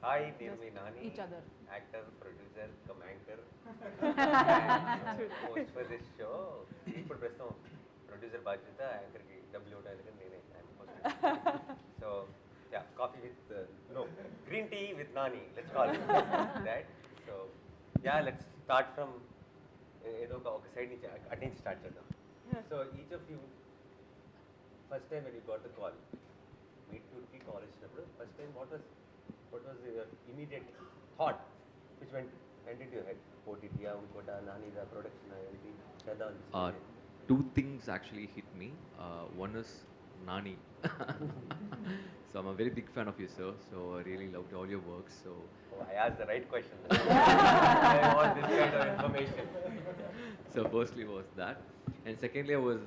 Hi, నేను మీ Nani. each other. Actor, producer, anchor. Host for this show. ఇప్పుడు ప్రస్తుతం producer బాధ్యత, యాంకర్కి డబ్బులు ఇవ్వడానికి నేనే. So, yeah, coffee with, no, green tea with Nani. Let's call it that. So, yeah, let's start from ఏదో ఒక side నుంచి అటు నుంచి స్టార్ట్ చేద్దాం. So, each of you, first time when you got the call, meet cute call వచ్చినప్పుడు first time what was your immediate thought which went into your head? OTT unkota Nani the production everything chedam. Two things actually hit me. One is Nani. So I'm a very big fan of you, sir. So I really loved all your work. So I asked the right question. I want this kind of information. So firstly was that, and secondly I was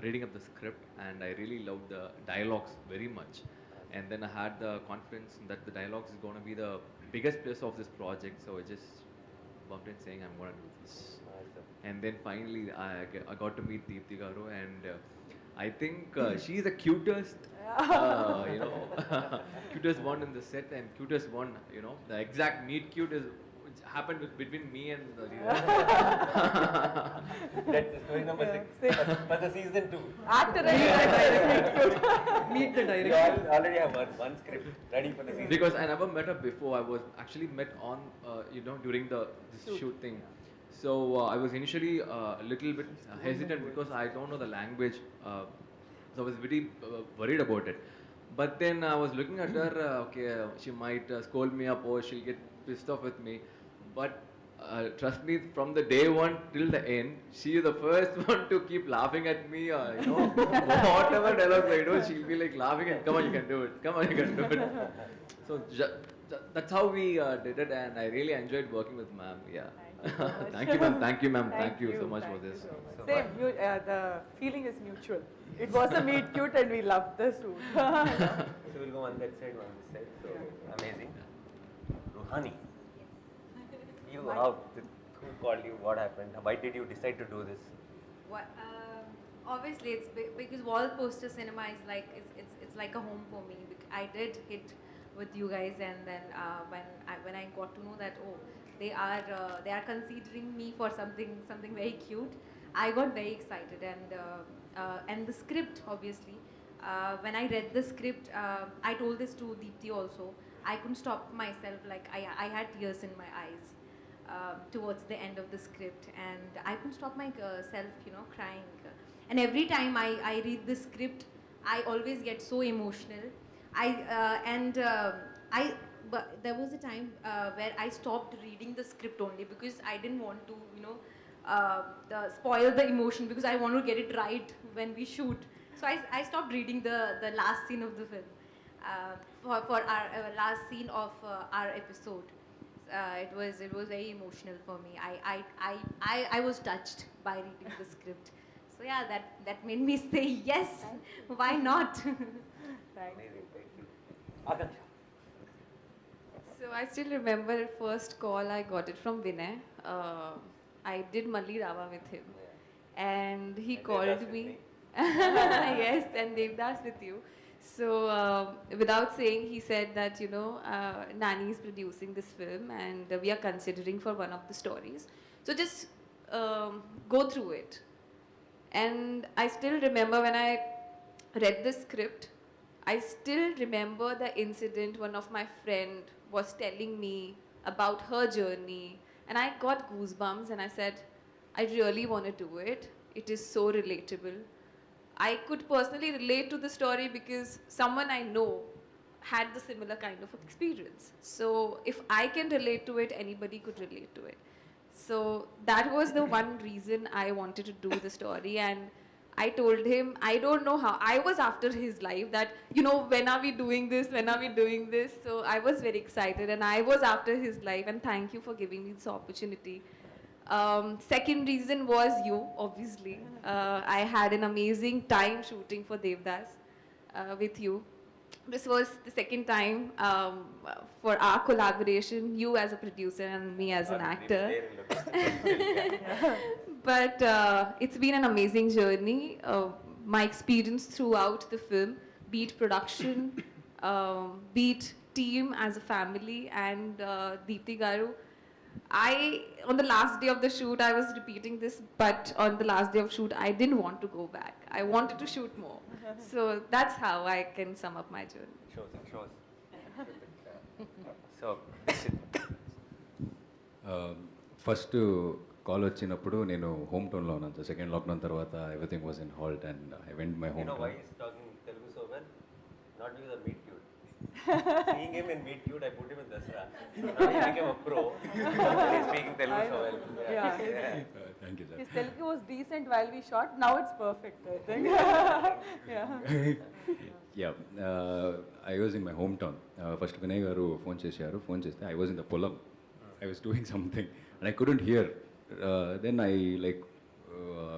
reading up the script and I really loved the dialogues very much. And then I had the confidence that the dialogues is going to be the biggest plus of this project. So I just bumped in saying I'm going to do this. And then finally I got to meet Deepthi Garu, and I think she's the cutest, you know, cutest one in the set, and cutest one, you know, the exact meet cute is happened between me and the That's the story number 6 for the season 2. Actor meet the director. You already have one script ready for the season. Because I never met her before. I was actually met on, you know, during this shoot thing. So I was initially a little bit hesitant because I don't know the language. So I was very worried about it. But then I was looking at her, okay, she might scold me up or she'll get pissed off with me. But trust me, from the day one till the end, she is the first one to keep laughing at me. You know, whatever dialogue I do, she'll be like laughing and come on, you can do it. Come on, you can do it. So that's how we did it, and I really enjoyed working with ma'am. Yeah. Thank you, ma'am. Thank you, ma'am. Thank you so much for this. Same, the feeling is mutual. It was a meet cute and we loved the shoot. So we'll go on that side, on this side. So amazing. Ruhani, you out. Who called you? What happened? Why did you decide to do this? What, obviously, it's because wall poster cinema is like it's like a home for me. I did hit with you guys, and then when I got to know that they are considering me for something very cute, I got very excited, and the script, obviously, when I read the script, I told this to Deepthi also. I couldn't stop myself, like I had tears in my eyes towards the end of the script, and I couldn't stop myself, you know, crying. And every time I read the script, I always get so emotional. But there was a time where I stopped reading the script only because I didn't want to, you know, spoil the emotion, because I want to get it right when we shoot. So I stopped reading the last scene of the film for our last scene of our episode. It was very emotional for me. I was touched by reading the script. So yeah, that made me say yes. Why not? Amazing. Thank you. Aakanksha. So I still remember first call I got it from Vinay. I did Malli Rava with him, and he called me. Yes, and Devdas with you. So without saying, he said that, you know, Nani is producing this film and we are considering for one of the stories. So just go through it. And I still remember when I read the script, I still remember the incident one of my friend was telling me about her journey, and I got goosebumps and I said, I really want to do it. It is so relatable. I could personally relate to the story because someone I know had the similar kind of experience. So if I can relate to it, anybody could relate to it. So that was the one reason I wanted to do the story, and I told him, I don't know how. I was after his life that, you know, when are we doing this? When are we doing this? So I was very excited, and I was after his life, and thank you for giving me this opportunity. Second reason was you, obviously. I had an amazing time shooting for Devdas with you. This was the second time for our collaboration, you as a producer and me as an actor. But it's been an amazing journey. My experience throughout the film, be it production, be it team, as a family, and Deepthi Garu. On the last day of the shoot, I was repeating this, but on the last day of shoot, I didn't want to go back. I wanted to shoot more. So that's how I can sum up my journey. Shows. So, Dheekshith. First call వచ్చినప్పుడు నేను home టౌన్లో ఉన్నాను. Second lockdown తర్వాత everything was in halt and I went my You home know why town. he's talking Telugu so well? Not because of Meet Cute. Seeing him in Meet Cute, I put him in Dasra. Now he became a pro. He's speaking Telugu so well. Yeah. Thank you sir. His Telugu was decent while we shot. Now it's perfect, I think. Yeah. Yeah I was in my home town. First Vinay garu phone చేస్తే I was in the పొలం. I was doing something and I couldn't hear. Then I like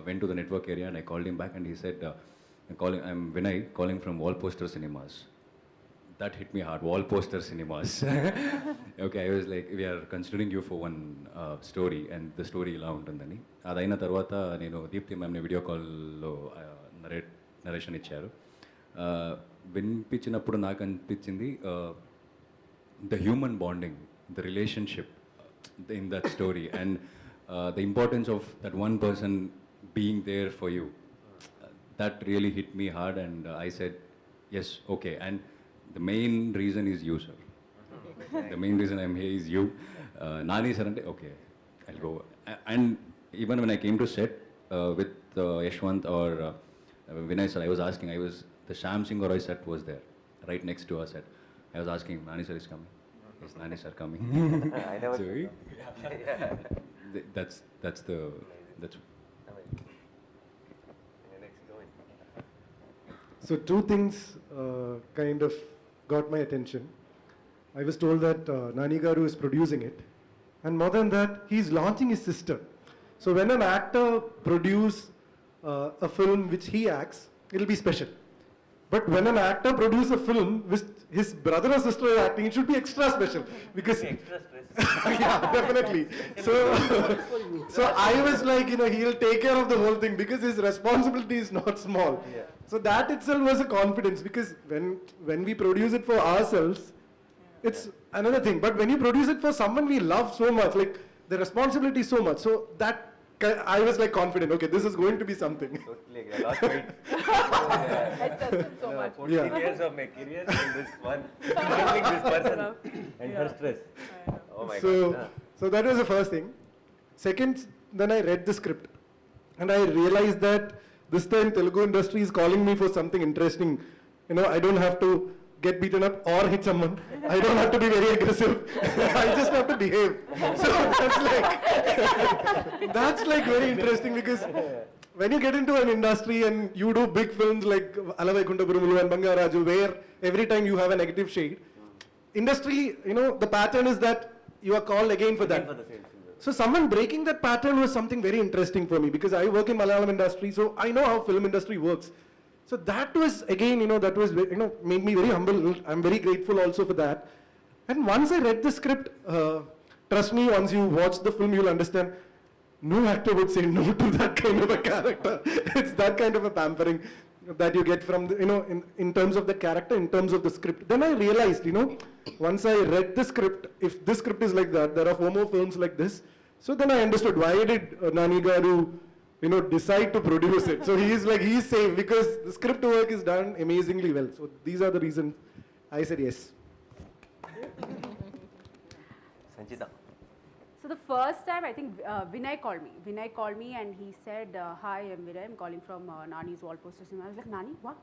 went to the network area and I called him back and he said I'm Vinay calling from Wall Poster Cinemas. That hit me hard. Wall poster cinemas. Okay, I was like, we are considering you for one story, and the story ఇలా ఉంటుందని. అదైన తర్వాత నేను దీప్తి మ్యామ్ని video కాల్లో narration ఇచ్చారు. వినిపించినప్పుడు నాకు అనిపించింది the human bonding, the relationship in that story and the importance of that one person being there for you. That really hit me hard and I said, yes, okay. And the main reason is you, sir. The main reason I'm here is you. Nani sir, okay, I'll go. And even when I came to set with Ashwin or Vinay sir, I was asking, the Sham Singh or I set was there, right next to our set. I was asking, Nani sir is coming. Is Nani sir coming? I never. So, that's Next, go in. So two things kind of got my attention. I was told that Nani Garu is producing it, and more than that, he's launching his sister. So when an actor produce a film which he acts, it'll be special. But when an actor produces a film which his brother or sister is acting, it should be extra special because Extra stress. yeah, definitely. So I was like, he'll take care of the whole thing because his responsibility is not small. Yeah. So that itself was a confidence because when we produce it for ourselves, it's another thing. But when you produce it for someone we love so much, like the responsibility is so much. So that I was like confident. Okay, this is going to be something. Totally agree. I lost weight. I trust him so much. 14 years of my career in this one, handling this person and her stress. Oh my So God. so that was the first thing. Second, then I read the script and I realized that this time Telugu industry is calling me for something interesting. I don't have to get beaten up or hit someone. I don't have to be very aggressive. I just have to behave. So that's like very interesting because when you get into an industry and you do big films like Alavaikunta Gurumulu and Bangaraju, where every time you have a negative shade, industry, the pattern is that you are called again for that. For the same season. So someone breaking that pattern was something very interesting for me because I work in Malayalam industry, so I know how film industry works. So that was again, that was made me very humble. I'm very grateful also for that. And once I read the script, trust me, once you watch the film, you'll understand. No actor would say no to that kind of a character. It's that kind of a pampering that you get from the, in terms of the character, in terms of the script. Then I realized, once I read the script, if this script is like that, there are 4 more films like this. So then I understood why did Nani Garu, decide to produce it. So he's safe because the script work is done amazingly well. So these are the reasons I said yes. Sanchita. So the first time, I think Vinay called me. Vinay called me and he said, "Hi, I'm Vinay. I'm calling from Nani's wall poster cinema." I was like, "Nani? What?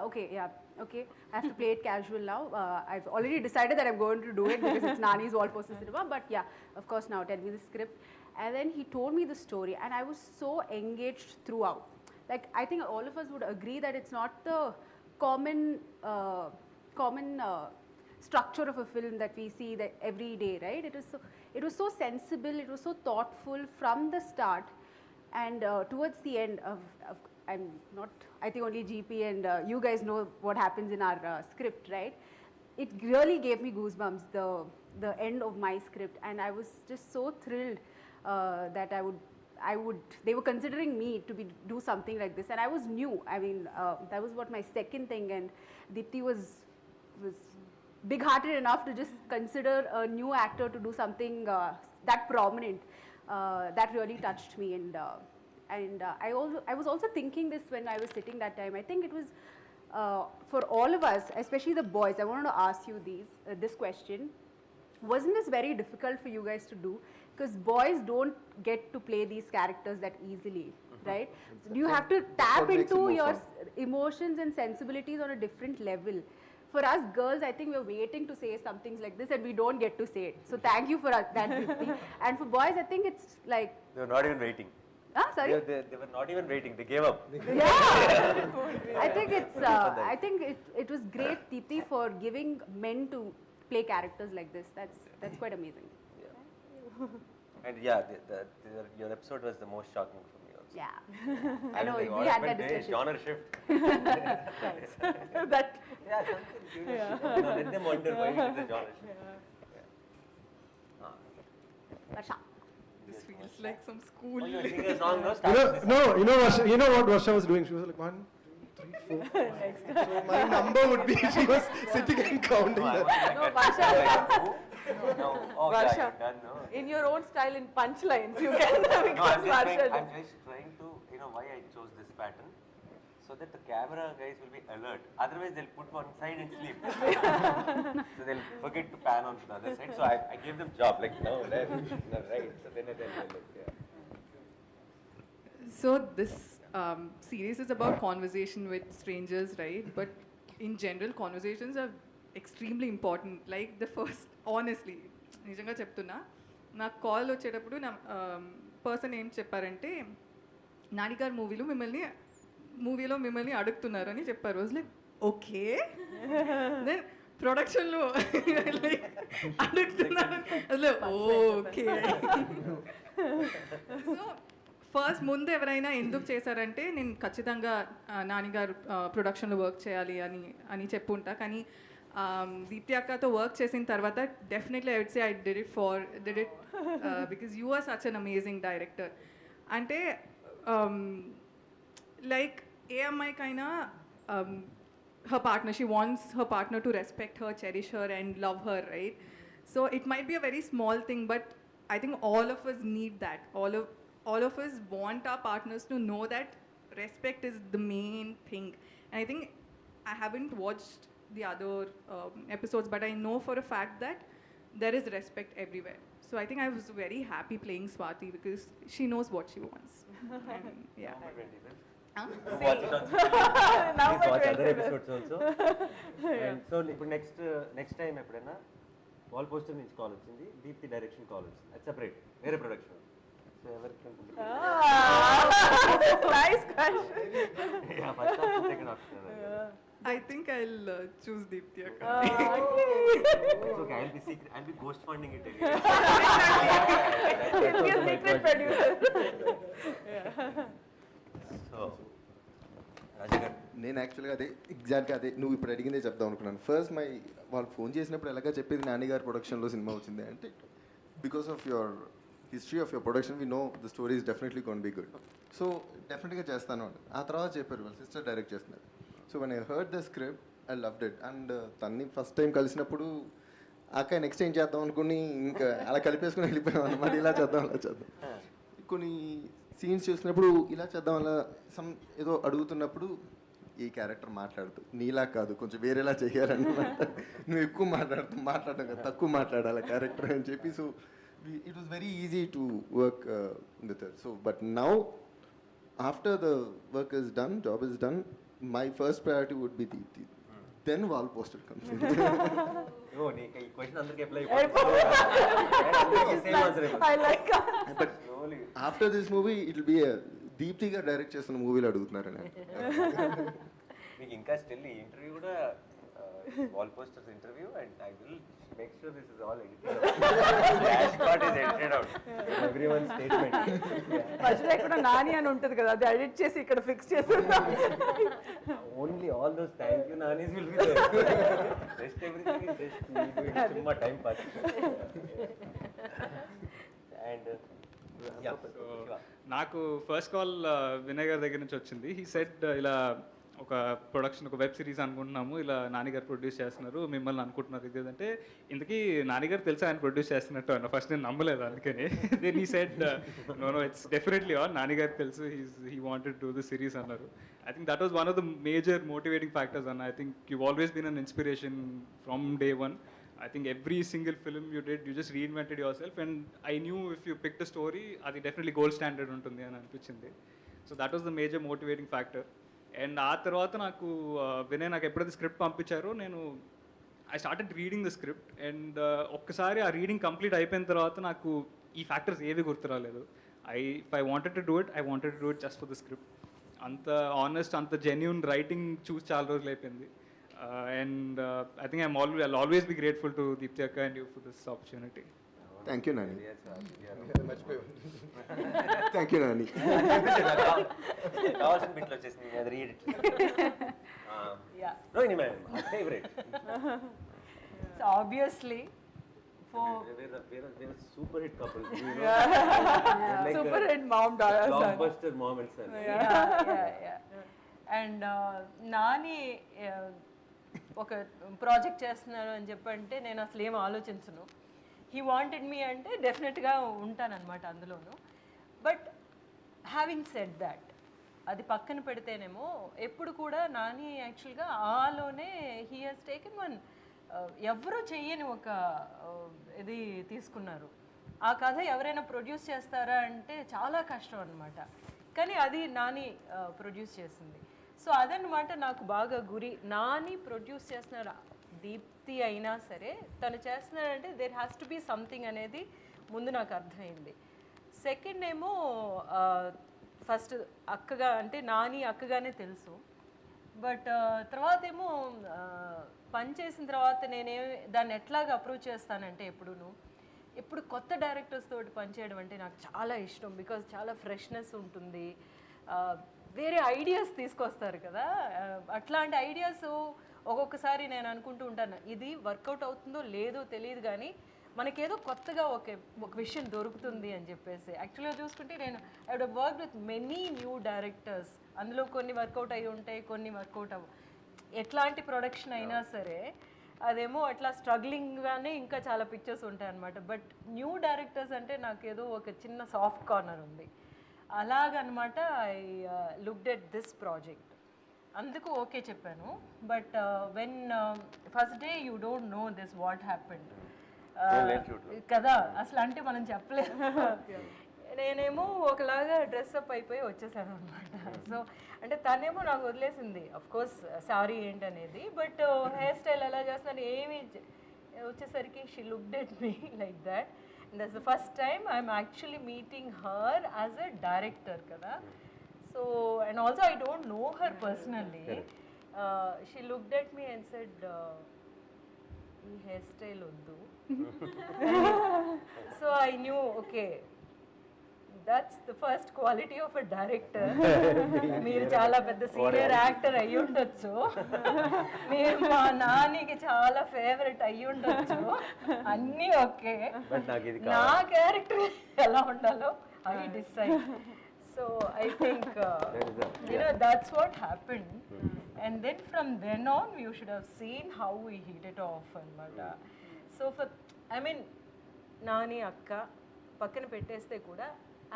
Okay, yeah, okay. I have to play it casual now. I've already decided that I'm going to do it because it's Nani's wall poster cinema. But yeah, of course, now tell me the script." And then he told me the story, and I was so engaged throughout. Like I think all of us would agree that it's not the common structure of a film that we see that every day, right? It was so sensible, it was so thoughtful from the start, and towards the end I think only GP and you guys know what happens in our script, right? It really gave me goosebumps, the end of my script, and I was just so thrilled that they were considering me to do something like this, and I was new. I mean, that was what my second thing, and Deepthi was big-hearted enough to just consider a new actor to do something that prominent. That really touched me, and I was also thinking this when I was sitting that time. I think it was for all of us, especially the boys. I wanted to ask you this question. Wasn't this very difficult for you guys to do? Because boys don't get to play these characters that easily, right? So you have to tap into your emotions and sensibilities on a different level. For us girls, I think we're waiting to say some things like this and we don't get to say it. So thank you for that, Deepthi. And for boys, I think it's like... They were not even waiting. Ah, sorry? They were not even waiting. They gave up. Yeah. I think it was great, Deepthi, for giving men to play characters like this. That's quite amazing. Yeah. And yeah, your episode was the most shocking for me also. Yeah. I know, like, we had that discussion. Genre shift. That. Yeah, something curious. Let them wonder why it is a genre shift. Varsha. This feels like some school. Oh, you sing a song, no? Varsha, you know what Varsha was doing? She was like 1, 2, 3, 4. So my number would be, she was sitting and counting that. No, Varsha. No. Oh, Varsha. yeah, you're done, no? In your own style, in punchlines, you can become No, I'm Varsha. just trying to, why I chose this pattern. So that the camera guys will be alert. Otherwise, they'll put one side and sleep. So they'll forget to pan on to the other side. So I gave them job, like, no, left, no, right. So then they'll look, yeah. So this series is about conversation with strangers, right? But in general, conversations are extremely important. Like the first, honestly, నిజంగా చెప్తున్నా నాకు call వచ్చేటప్పుడు నా person ఏం చెప్పారంటే నానిగారు మూవీలో మిమ్మల్ని అడుగుతున్నారు అని చెప్పారు. వాజ్ లైక్ ఓకే, దెన్ ప్రొడక్షన్లో లైక్ అడుగుతున్నారు, ఓకే. సో ఫస్ట్ ముందు ఎవరైనా ఎందుకు చేశారంటే నేను ఖచ్చితంగా నానిగారు ప్రొడక్షన్లో వర్క్ చేయాలి అని చెప్పుంటా. కానీ దీప్తి అక్కతో వర్క్ చేసిన తర్వాత definitely I would say I did it because you are such an amazing director. అంటే లైక్ ఏ అమ్మాయికైనా her partner, she wants her partner to respect her, cherish her and love her, right? So it might be a very small thing, but I think all of us need that. All of us want our partners to know that respect is the main thing. And I think I haven't watched the other episodes, but I know for a fact that there is respect everywhere. So I think I was very happy playing Swati because she knows what she wants. And, yeah. Watch it on Now please watch we're other 20 episodes also. And so ఇప్పుడు next time ఎప్పుడైనా wall poster నుంచి call వచ్చింది, Deepti direction call వచ్చింది, అది separate వేరే production. So ఎవరికి Nice question. yeah, first option, second option. I think I'll choose Deepthi Akka. It's okay, I'll be ghost funding it again. He'll be a secret producer. So Raaja garu, నేను యాక్చువల్గా ఎగ్జాక్ట్గా నువ్వు ఇప్పుడు అడిగిందే చెప్దాం అనుకున్నాను. First వాళ్ళు ఫోన్ చేసినప్పుడు ఎలాగా చెప్పేది నాన్నగారు ప్రొడక్షన్లో సినిమా వచ్చింది అంటే because of your history of your production we know the story is definitely gonna be good. So డెఫినెట్గా చేస్తాను అంటే ఆ తర్వాత చెప్పారు వాళ్ళ సిస్టర్ డైరెక్ట్ చేస్తున్నారు. So when I heard the script I loved it. And తన్ని ఫస్ట్ టైం కలిసినప్పుడు అక్క నెక్స్ట్ ఏం చేద్దాం అనుకుని ఇంకా అలా కలిపేసుకుని వెళ్ళిపోయాం అన్నమాట. ఇలా చేద్దాం అలా చేద్దాం. కొన్ని సీన్స్ చూసినప్పుడు ఇలా చేద్దాం అలా ఏదో అడుగుతున్నప్పుడు ఈ క్యారెక్టర్ మాట్లాడుతూ నీలా కాదు కొంచెం వేరేలా చేయాలన్నమాట. నువ్వు ఎక్కువ మాట్లాడడం కదా, తక్కువ మాట్లాడాలి క్యారెక్టర్ అని చెప్పి. So it was very easy to work with her. So but now after the work is done, job is done, my first priority would be Deepthi. Then wall poster comes. ఓ నీకు ఈ క్వశ్చన్ అందరికీ apply అయిపోతుంది. Same answer. I like but after this movie it will be Deepthi garu direct చేస్తున్న మూవీలో అడుగుతున్నారని. మీకు ఇంకా still ఈ ఇంటర్వ్యూ కూడా wall posters interview and I will make sure this is all edited. Last part is edited out. Everyone statement. మధ్యలో ఇక్కడ నాని అని ఉంటుంది కదా, అది ఎడిట్ చేసి ఇక్కడ ఫిక్స్ చేసి only all those thank you నానీస్ will be there. Rest everything is just me doing సుమ్మా టైం పాస్. అండ్ నాకు ఫస్ట్ కాల్ వినయ్ గారి దగ్గర నుంచి వచ్చింది. హీ సెడ్ ఇలా ఒక ప్రొడక్షన్, ఒక వెబ్ సిరీస్ అనుకుంటున్నాము, ఇలా నాన్నగారు ప్రొడ్యూస్ చేస్తున్నారు, మిమ్మల్ని అనుకుంటున్నారు ఇది అంటే, ఇంతకీ నాన్నగారు తెలుసా ఆయన ప్రొడ్యూస్ చేస్తున్నట్టు అన్న. ఫస్ట్ నేను నమ్మలేదు అందుకని. Then he said no it's definitely on, నాన్నగారు తెలుసు, he wanted to do the series అన్నారు. I think that was one of the major motivating factors అన్న. I think you always been an inspiration from day one. I think every single film you did, you just reinvented yourself, and I knew if you picked a story, అది definitely gold standard ఉంటుంది అని అనిపించింది. So that was the major motivating factor. And ఆ తర్వాత నాకు వినయ్ నాకు ఎప్పుడైతే script పంపించారో నేను I started reading the script, and ఒక్కసారి ఆ రీడింగ్ కంప్లీట్ అయిపోయిన తర్వాత నాకు ఈ ఫ్యాక్టర్స్ ఏవి గుర్తురాలేదు. If I wanted to do it just for the script. అంత ఆనెస్ట్, అంత జెన్యూన్ రైటింగ్ చూసి చాలా రోజులు అయిపోయింది. And I think I'll always be grateful to Deepthi Akka and you for this opportunity. Thank you, Nani. Thank you, Nani. కావాల్సిన బిట్లో వచ్చేసింది, అది read. Rohini ma'am, favourite. So obviously we're super hit couple. like super hit mom daughter blockbuster mom and son. And Nani ఒక project చేస్తున్నారు అని చెప్పంటే నేను అసలు ఏం ఆలోచించను. హీ వాంటెడ్ మీ అంటే డెఫినెట్గా ఉంటానన్నమాట అందులోను. బట్ హ్యావింగ్ సెడ్ దాట్, అది పక్కన పెడితేనేమో ఎప్పుడు కూడా నాని యాక్చువల్గా ఆలోనే హీ హాజ్ టేకెన్ వన్ ఎవరూ చెయ్యని ఒక ఇది తీసుకున్నారు. ఆ కథ ఎవరైనా ప్రొడ్యూస్ చేస్తారా అంటే చాలా కష్టం అనమాట. కానీ అది నాని ప్రొడ్యూస్ చేసింది. సో అదనమాట నాకు బాగా గురి. నాని ప్రొడ్యూస్ చేస్తున్నారు, దీప్తి అయినా సరే తను చేస్తున్నాడంటే there has to be something అనేది ముందు నాకు అర్థమైంది. సెకండ్ ఏమో ఫస్ట్ అక్కగా అంటే నాని అక్కగానే తెలుసు. బట్ తర్వాత ఏమో పని చేసిన తర్వాత దాన్ని ఎట్లాగా అప్రోచ్ చేస్తానంటే ఎప్పుడు కొత్త డైరెక్టర్స్ తోటి పనిచేయడం అంటే నాకు చాలా ఇష్టం. బికాజ్ చాలా ఫ్రెష్నెస్ ఉంటుంది, వేరే ఐడియాస్ తీసుకొస్తారు కదా. అట్లాంటి ఐడియాస్ ఒక్కొక్కసారి నేను అనుకుంటూ ఉంటాను, ఇది వర్కౌట్ అవుతుందో లేదో తెలియదు కానీ మనకేదో కొత్తగా ఒక విషయం దొరుకుతుంది అని చెప్పేసి. యాక్చువల్గా చూసుకుంటే నేను I wood work with many new directors. అందులో కొన్ని వర్కౌట్ అయి ఉంటాయి, కొన్ని వర్కౌట్ ఎట్లాంటి ప్రొడక్షన్ అయినా సరే అదేమో అట్లా స్ట్రగ్లింగ్గానే ఇంకా చాలా పిక్చర్స్ ఉంటాయి అన్నమాట. బట్ న్యూ డైరెక్టర్స్ అంటే నాకేదో ఒక చిన్న సాఫ్ట్ కార్నర్ ఉంది. అలాగనమాట I looked at this project, అందుకు ఓకే చెప్పాను. But when first day you don't know this what happened కదా, అసలు అంటే మనం చెప్పలేదు. నేనేమో ఒకలాగా డ్రెస్అప్ అయిపోయి వచ్చేసాను అనమాట. సో అంటే తనేమో నాకు వదిలేసింది అఫ్కోర్స్ సారీ ఏంటనేది, బట్ హెయిర్ స్టైల్ ఎలా చేస్తాను ఏమి వచ్చేసరికి she looked at me like that. And that's the first time I'm actually meeting her as a director kada. So and also I don't know her personally. She looked at me and said ee hairstyle oddu. So I knew okay, that's the first quality of a director. మీరు చాలా పెద్ద senior actor అయ్యి ఉండొచ్చు, మీరు మా నానికి చాలా favourite అయ్యి ఉండొచ్చు, అన్నీ ఓకే, నా క్యారెక్టర్ ఎలా ఉండాలో I decide. So I think that's what happened. And then from then on you should have seen how we hit it off అన్నమాట. సో I mean నాని అక్క పక్కన పెట్టేస్తే కూడా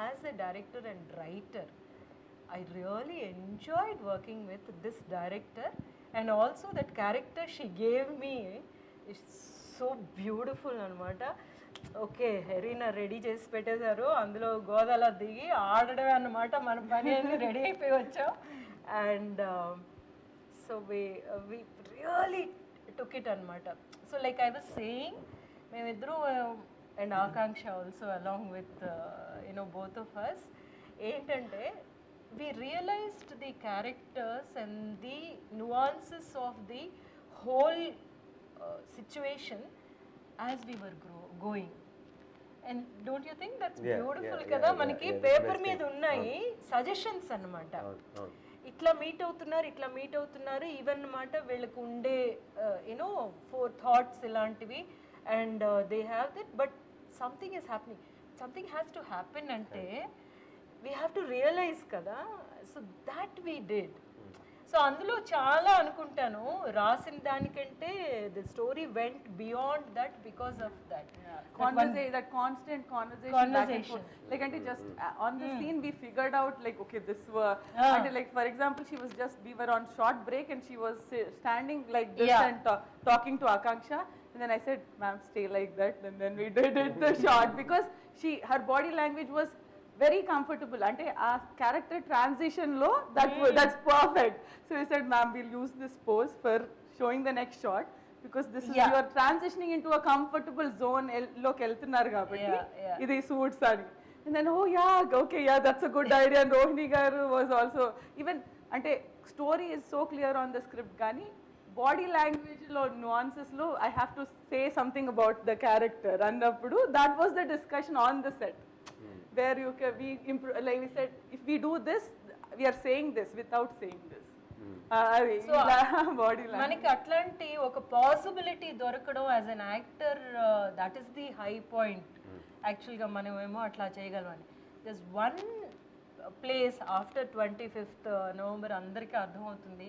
as a director and writer, I really enjoyed working with this director, and also that character she gave me is so beautiful anamata. Okay, హెరీనా ready చేసి పెట్టేశారు, అందులో గోదాలో దిగి ఆడడమే అన్నమాట, మన పని అన్ని రెడీ అయిపోయి వచ్చాం. And so we really took it అనమాట. So like I was saying, మేమిద్దరూ and Aakanksha also along with both of us, ఏంటంటే we realized the characters and the nuances of the whole situation as we were going. And don't you think that's beautiful kada? Manaki paper మీద ఉన్నాయి suggestions అన్నమాట. ఇట్లా meet అవుతున్నారు even అన్నమాట. వీళ్ళకు ఉండే four thoughts ఇలాంటివి, and they have that, but something is happening, something has to happen ante we have to realize kada. So that we did. So so అందులో చాలా అనుకుంటాను రాసిన దానికంటే the story vent beyond that because of that That constant conversation. Like, and just on the scene, we figured out like, okay, this were, and like for example, we were on short break and she was standing like this and talking to Aakanksha, and then I said, "Ma'am, stay like that," and then we did it the shot because her body language was very comfortable. Ante our character transition low, that's perfect. So we said, "Ma'am, we'll use this pose for showing the next shot." Because this is you are transitioning into a comfortable zone look eltunnaru kabatti idi suits ani, and then okay, that's a good idea. And Rohini garu was also even ante story is so clear on the script gani body language lo nuances lo I have to say something about the character annappudu that was the discussion on the set where like we said, if we do this, we are saying this without saying this. So మనకి అట్లాంటి ఒక possibility దొరకడం as an actor, that is the high point. యాక్చువల్గా మనమేమో అట్లా చేయగలమని. This one place after 25th November అందరికీ అర్థమవుతుంది.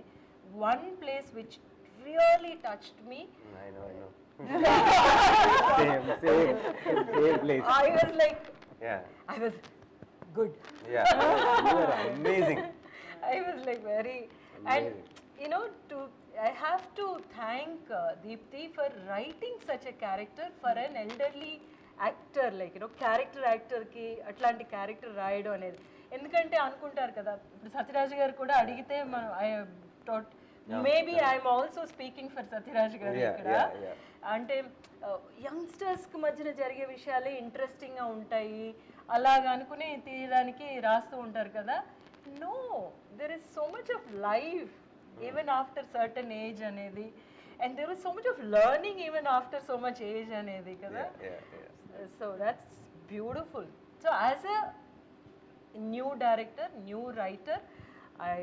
One place which really touched me. I was like, I was good. Yeah, you were amazing. I was like very, and you know, I have to thank Deepthi for writing such a character for an elderly actor, like, you know, character actor ki atlanti character రాయడం అనేది. ఎందుకంటే అనుకుంటారు కదా, ఇప్పుడు సత్యరాజ్ గారు కూడా అడిగితే I thought maybe I'm also speaking for Sathyaraj గారు ఇక్కడ. అంటే యంగ్స్టర్స్కి మధ్యన జరిగే విషయాలే ఇంట్రెస్టింగ్గా ఉంటాయి అలాగా అనుకుని తీయడానికి రాస్తూ ఉంటారు కదా. No, there is so much of life even after certain age anedi, and there is so much of learning even after so much age anedi kada. So that's beautiful. So as a new director, new writer, I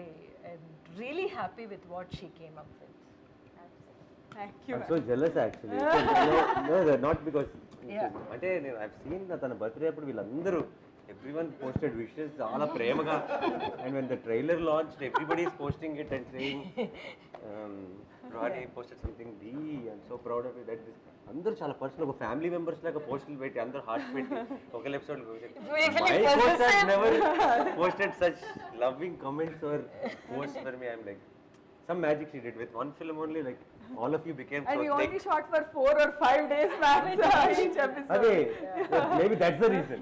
am really happy with what she came up with. Thank you. I'm so jealous actually. No, not because అంటే నేను I've seen తన birthday అప్పుడు వీళ్ళందరూ everyone posted wishes చాలా ప్రేమగా, and when the trailer launched everybody is posting it and saying Ruhani posted something, I'm so proud of it, that this అందరూ చాలా personal ఒక ఫ్యామిలీ మెంబర్స్ లాగా పోస్టులు పెట్టి అందరూ హార్ట్ పెట్టి ఒక episode never posted such loving comments or post for me. I'm like some magic she did with one film only, like all of you became and so we thick. only shot for 4 or 5 days max each episode. Okay, maybe that's the reason.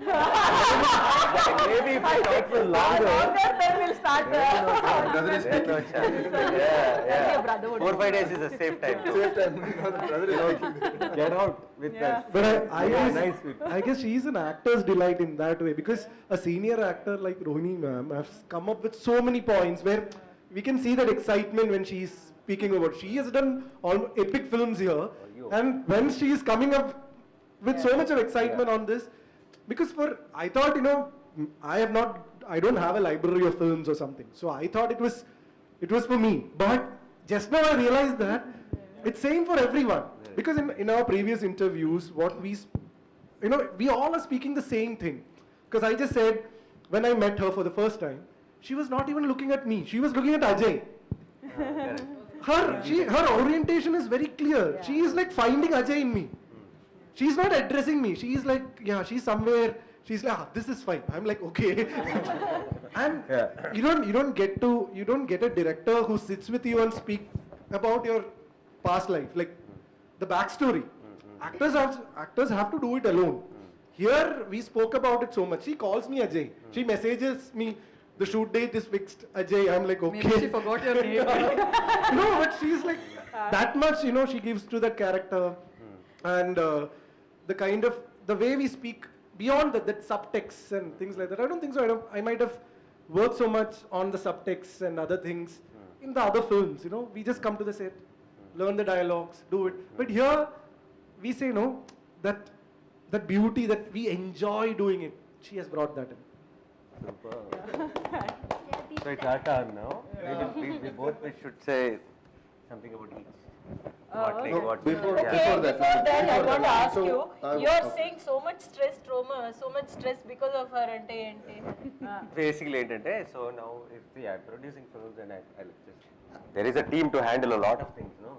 Maybe if we shot for longer then we'll start brother is speaking. Yeah. 4-5 days is a safe time. Brother is speaking. Get out with that. But I guess nice she's an actor's delight in that way, because a senior actor like Rohini ma'am has come up with so many points where we can see that excitement when she's speaking about. She has done all epic films here, and when she is coming up with so much of excitement on this, because I thought, you know, I don't have a library of films or something, so I thought it was for me. But just now I realized that it's same for everyone, because in our previous interviews, what we all are speaking the same thing. Because I just said, when I met her for the first time, she was not even looking at me. She was looking at Ajay. Her orientation is very clear. She is like finding Ajay in me. She's not addressing me. She is like, she's somewhere. She's like, this is fine. I'm like, okay. And you don't get a director who sits with you and speak about your past life, like the backstory. Actors have to do it alone. Here we spoke about it so much. She calls me Ajay. She messages me, the shoot date is fixed, Ajay. I'm like, okay. Maybe she forgot your name. No, but she's like, that much, you know, she gives to that character. And the kind of, the way we speak beyond that subtext and things like that. I don't think so. I might have worked so much on the subtext and other things in the other films, you know. We just come to the set, learn the dialogues, do it. But here, we say, no, that beauty that we enjoy doing it, she has brought that in. Super. So it's our turn now. We both should say something about each. Before that, I want to ask so, you, you're saying so much stress because of her ante. Basically, so now if I'm producing films and I'll just there is a team to handle a lot of things, no?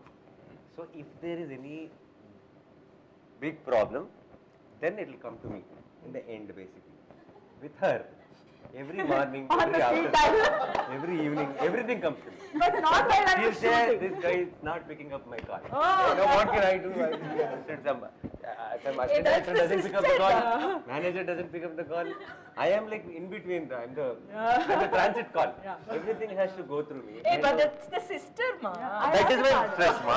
So if there is any big problem, then it will come to me in the end, basically. With her, every morning, every afternoon, every evening, everything comes to me. But not while I She'll was say, shooting. this guy is not picking up my call. Oh. What can I do? Some assistant director doesn't pick up the call. Manager doesn't pick up the call. I am like in between. I'm the transit call. Yeah. Everything has to go through me. Hey, but that's the sister, ma. That is my stress, ma.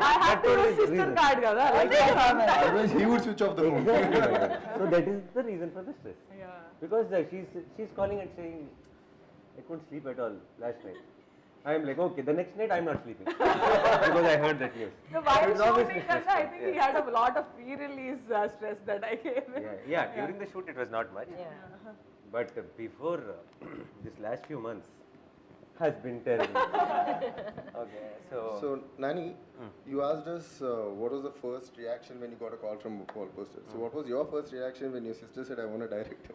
I have to use sister card, kada. Otherwise, he would switch off the phone. So that is the reason for the stress. Yeah. Because she's calling and saying, I couldn't sleep at all last night. I am like, okay, the next night I'm not sleeping because I heard that news. So while It's obviously shooting, Kanda, I think he had a lot of pre-release stress that I came in. Yeah, during the shoot it was not much. Yeah. But before this last few months has been terrible. Okay, So, Nani, you asked us what was the first reaction when you got a call from Wall Poster. So, what was your first reaction when your sister said, I want to direct?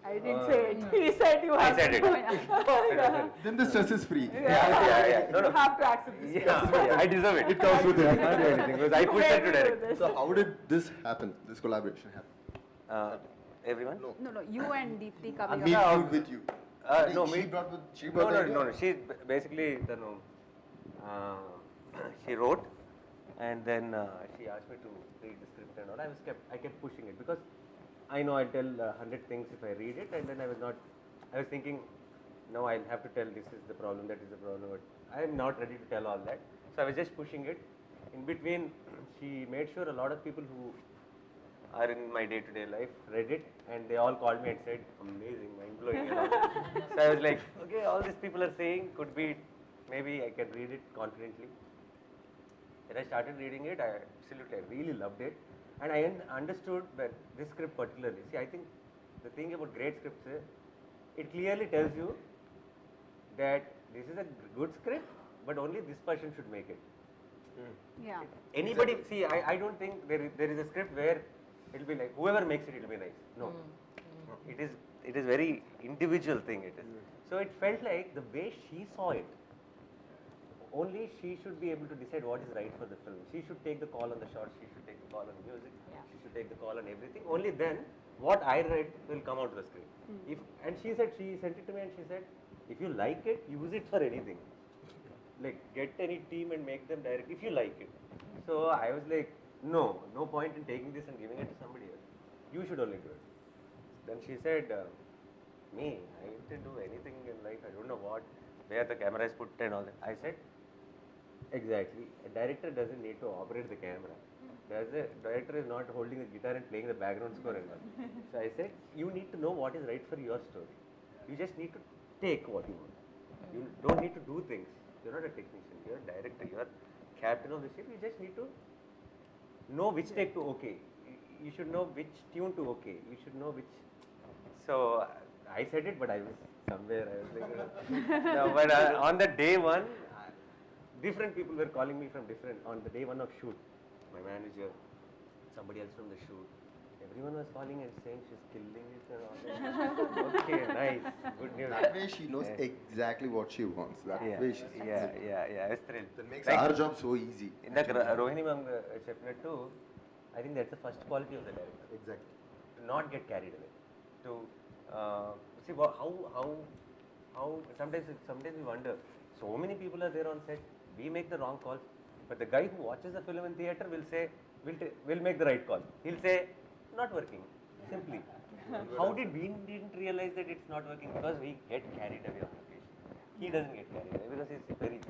I didn't say it. He said you have said to it. do it. Then the stress is free. Yeah. No, You have to accept this. Yeah, I deserve it. It comes with it. I can't do anything because I pushed her to direct. So, how did this happen, this collaboration happen? Everyone? No, you and Deepthi coming Me up. with you. No, she me. brought the idea? No. She basically, she wrote, and then she asked me to read the script and all. I kept pushing it because I know I'll tell 100 things if I read it, and then I was thinking, no, I'll have to tell this is the problem, that is the problem, but I am not ready to tell all that. So I was just pushing it. In between, she made sure a lot of people who are in my day-to-day life read it, and they all called me and said, amazing, mind-blowing. And all. So I was like, okay, all these people are saying could be, maybe I can read it confidently. Then I started reading it. I really loved it. And I understood that this script particularly. See, I think the thing about great scripts is, it clearly tells you that this is a good script, but only this person should make it. Yeah. Anybody, see, I don't think there is a script where it will be like, whoever makes it, it will be nice. No. It is very individual thing it is. So it felt like the way she saw it, only she should be able to decide what is right for the film. She should take the call on the shots, she should take the call on music, she should take the call on everything. Only then, what I read will come out of the script. And she sent it to me and she said, if you like it, use it for anything. Like, get any team and make them direct if you like it. So I was like, no point in taking this and giving it to somebody else. You should only do it. Then she said, me, I didn't do anything in life. I don't know where the camera is put and all that. I said, exactly. A director doesn't need to operate the camera. The director is not holding the guitar and playing the background score and all. So I said, you need to know what is right for your story. You just need to take what you want. You don't need to do things. You're not a technician. You're a director. You're captain of the ship. You just need to know which take to okay. You should know which tune to okay. You should know which. So I said it, but I was somewhere. I was like, no, but on the day one, different people were calling me from different, on the day one of shoot. My manager, somebody else from the shoot. Everyone was calling and saying she's killing it and all that. Okay, nice, good news. That way she knows exactly what she wants. That way she's I was thrilled. That makes our job so easy. In the Rohini ma'am too, I think that's the first quality of the director. Exactly. To not get carried away. To see how sometimes we wonder. So many people are there on set. We make the wrong calls, but the guy who watches the film in theater will say, we'll make the right call. He'll say, not working, simply. How did we didn't realize that it's not working? Because we get carried away on location. He doesn't get carried away because he's very.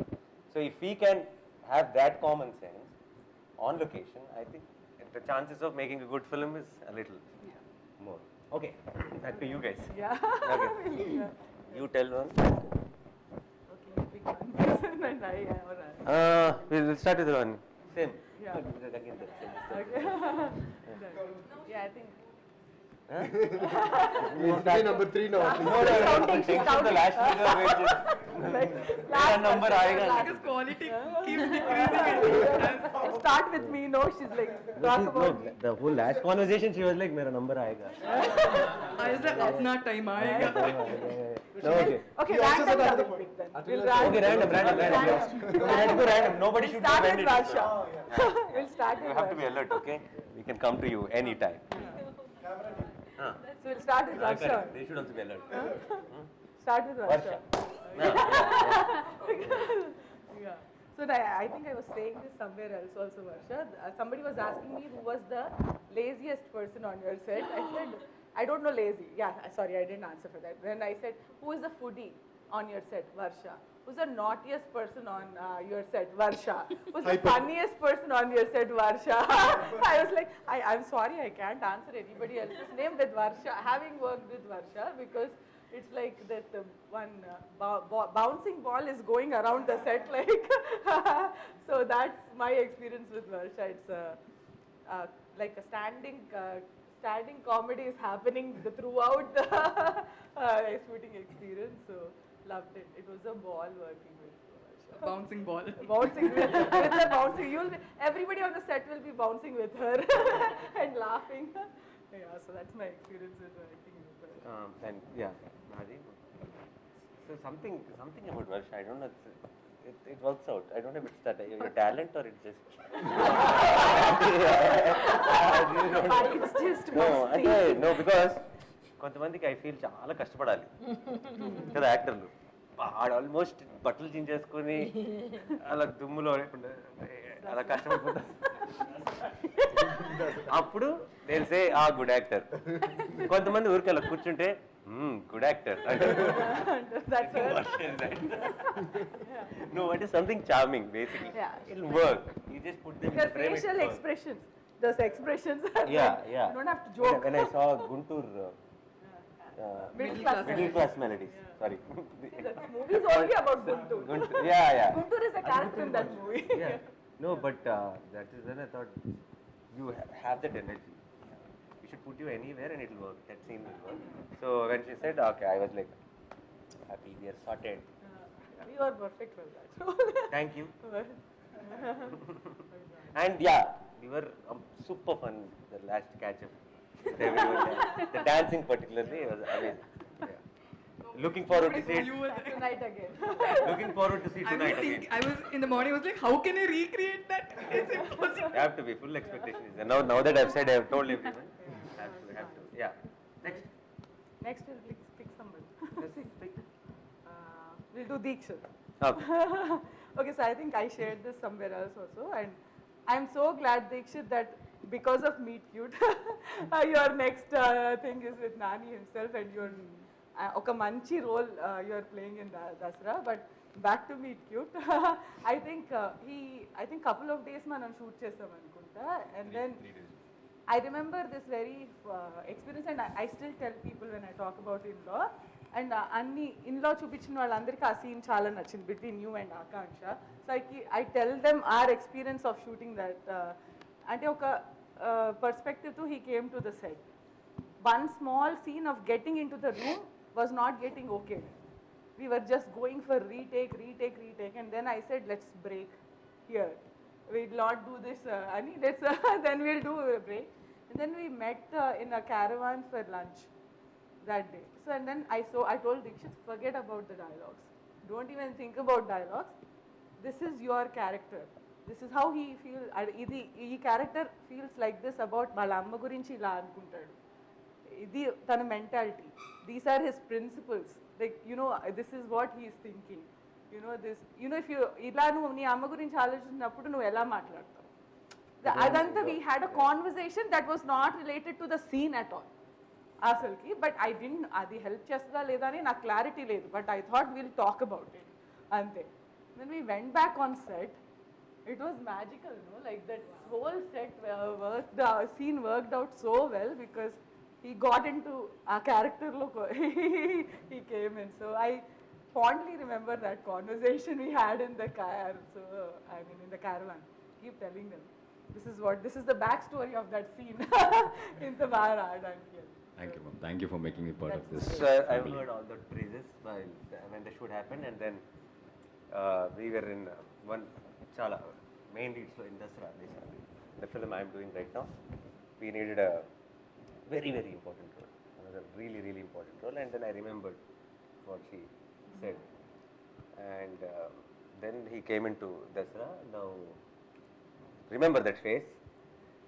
So if we can have that common sense on location, I think the chances of making a good film is a little more. Okay, back to you guys. Yeah. Okay. You tell one. Okay, big one. We'll start with one. Same. Yeah. Again, Okay. Yeah, I think. number 3 now. She's counting. The last figure which is मेरा number आएगा. Because quality keeps decreasing. Start with me, no, she's like, talk about me. The whole last conversation she was like, मेरा number आएगा. I was like, अपना time आएगा. No, Okay, random topic then. We'll random. Okay, random. Let's go random. Nobody should be Start with offended. Varsha. We'll start with You have to be alert, okay? We can come to you anytime. So we'll start with Varsha. They should also be alert. Start with Varsha. Yeah. So I think I was saying this somewhere else also, Varsha. Somebody was asking me who was the laziest person on your set. I said, I don't know lazy. Yeah, sorry, I didn't answer for that. Then I said, who is the foodie on your set? Varsha. Who's the naughtiest person on your set? Varsha. Who's the funniest person on your set? Varsha. I was like, I'm sorry, I can't answer anybody else's name with Varsha, having worked with Varsha, because it's like that one bouncing ball is going around the set, like. So that's my experience with Varsha. It's like a standing comedy is happening throughout the shooting experience. So loved it. It was a ball working with Varsha. Bouncing ball. Bouncing with the bouncing. Everybody on the set will be bouncing with her and laughing. Yeah, so that's my experience with working with her. And yeah, Raji. So something about Varsha, I don't know. It works out. I don't know if it's that your talent or it's just. It's just no, because కొంతమందికి I feel చాలా కష్టపడాలి కదా యాక్టర్లు. Almost బట్టలు చించేసుకొని అలా దుమ్ములో లేకుండా అలా కష్టపడిపోతారు. అప్పుడు తెలిసే ఆ గుడ్ యాక్టర్. కొంతమంది ఊరికి అలా కూర్చుంటే good actor. No, it is something charming basically. Yeah. It'll work. You just put them in the frame. Facial expressions. Those expressions. Yeah. You don't have to joke. When I saw Guntur. Middle class melodies. Sorry. The movie is only about Guntur. Yeah. Guntur is a character in that movie. Yeah. No, but that is when I thought you have that energy. We should put you anywhere and it'll work. That scene will work. So when she said, okay, I was like, happy, we are sorted. You are perfect for that. Thank you. And yeah, we were super fun the last catch up. The dancing particularly was amazing. Yeah. Looking forward to see it. Tonight again. Looking forward to see tonight again. I was in the morning, I was like, how can I recreate that? It's impossible. You have to be full expectation. Now that I've said, I have told everyone. Have to. Yeah. Next we'll pick somebody. We'll do Dheekshith. Okay. Okay, so I think I shared this somewhere else also, and I'm so glad, Dheekshith, that because of Meet Cute, your next thing is with Nani himself, and your oka manchi role you're playing in Dasra. But back to Meet Cute, I think couple of days మనం shoot చేసాం అనుకుంటా, and then I remember this very experience, and I still tell people when I talk about in-law, and అన్ని in-law చూపించిన వాళ్ళందరికీ ఆ scene చాలా నచ్చింది between you and Aakanksha. So I tell them our experience of shooting that. అంటే ఒక perspective to he came to the set. One small scene of getting into the room was not getting okay. We were just going for retake, and then I said, let's break here. We'll not do this, Ani. Then we'll do a break. And then we met in a caravan for lunch that day. So and then I told Dheekshith, forget about the dialogues. Don't even think about dialogues. This is your character. This is how he feels. Ee character feels like this about Bollamma gurinchi ila anukuntaadu. Idi tana mentality. These are his principles. Like, this is what he is thinking. If you ila nu nee amma gurinchi aalochinappudu nu ela maatladtavu. Adantha we had a conversation that was not related to the scene at all. Asalki, but I didn't, adi help chestada leda ani na clarity ledu, but I thought we'll talk about it. Ante. When we went back on set, it was magical, like that whole set the scene worked out so well because he got into our character look. He came in. So I fondly remember that conversation we had in the car. So in the caravan. Keep telling them. This is the backstory of that scene in the Maharaj. Thank you, ma'am. Thank you for making me part of this. So I've family. heard all the praises when the shoot happened, and then we were in one chala main lead show in Dasra, basically. The film I'm doing right now, we needed a very, very important role, another really, really important role, and then I remembered what she said, and then he came into Dasra. Now remember that face.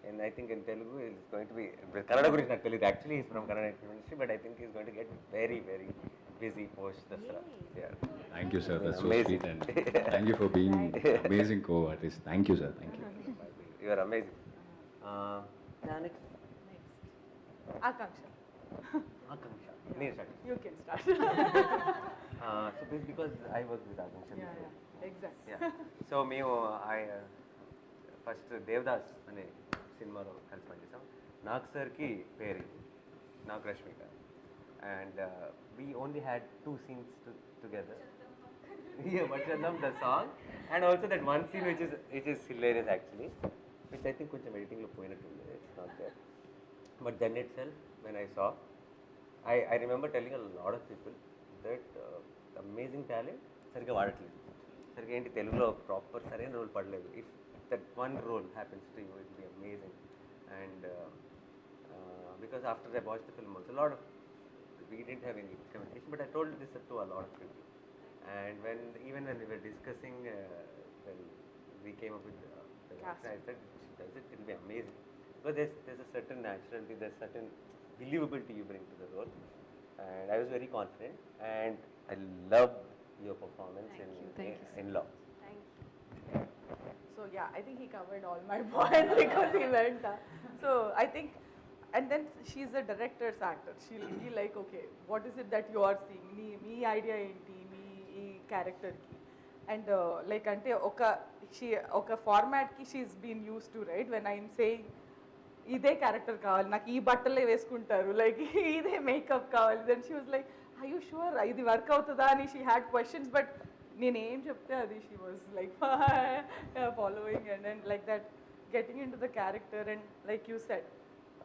And I think in Telugu it's going to be, Kannada gurinchi naku teliyadu, actually he's from Kannada industry, but I think he's going to get very, very busy post Dasra. Yeah. Thank you, sir. That's so Amazing. sweet, and thank you for being amazing co-artist. Thank you, sir. Thank you. You are amazing. Next. Akanksha. Aakanksha. Neil start. You can start. So because I worked with Aakanksha before. Exactly. Yeah. So I first Devdas అనే సినిమాలో కలిసి పనిచేసాం. నాగ్ సార్కి పేరు Nag Rashmika, and we only had 2 scenes together. Yeah, Varsha, the song, and also that one scene which is hilarious actually, which I think కొంచెం editing లో పోయినట్టుంది. It's not there. But then itself, when I saw, I remember telling a lot of people that amazing talent సరిగ్గా వాడట్లేదు, సరిగ్గా ఏంటి తెలుగులో proper సరైన role పడలేదు. If that one role happens to you, it will be amazing. And because after I watched the film also, we didn't have any communication, but I told this to a lot of people. And even when we were discussing, when we came up with the cast, I said, it will be amazing. Because there's a certain naturality, there's certain believability you bring to the role. And I was very confident, and I loved your performance in Law. So yeah, I think he covered all my points because he went. So I think, and then she's a director's actor. She'll be like, okay, what is it that you are seeing? Me idea enti, me character ki, and like ante oka format ki she's been used to, right? When I'm saying ఇదే character కావాలి నాకు, ఈ బట్టలే వేసుకుంటారు, like ఇదే makeup కావాలి, then she was like I you sure ఇది work అవుతుందా అని షీ హ్యాడ్ క్వశ్చన్స్, బట్ నేను ఏం చెప్తే అది she was like following and like that getting in to the character and like you said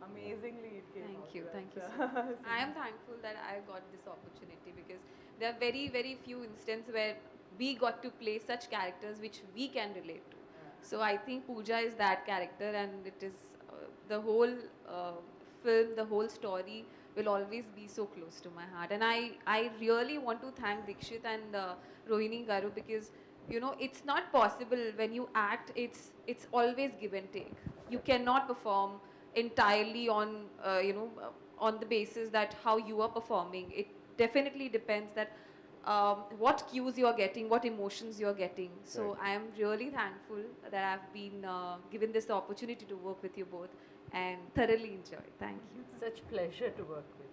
amazingly it came out. Thank you so much. I am thankful that I got this opportunity because there are very, very few instances where we got to play such characters which we can relate to. So I think Pooja is that character, and it is the whole film, the whole story will always be so close to my heart. And I really want to thank Dheekshith and Rohini Garu, because you know it's not possible when you act, it's always give and take. You cannot perform entirely on on the basis that how you are performing. It definitely depends that what cues you are getting, what emotions you are getting. So I am really thankful that I've been given this opportunity to work with you both and thoroughly enjoy. Thank you. Such pleasure to work with.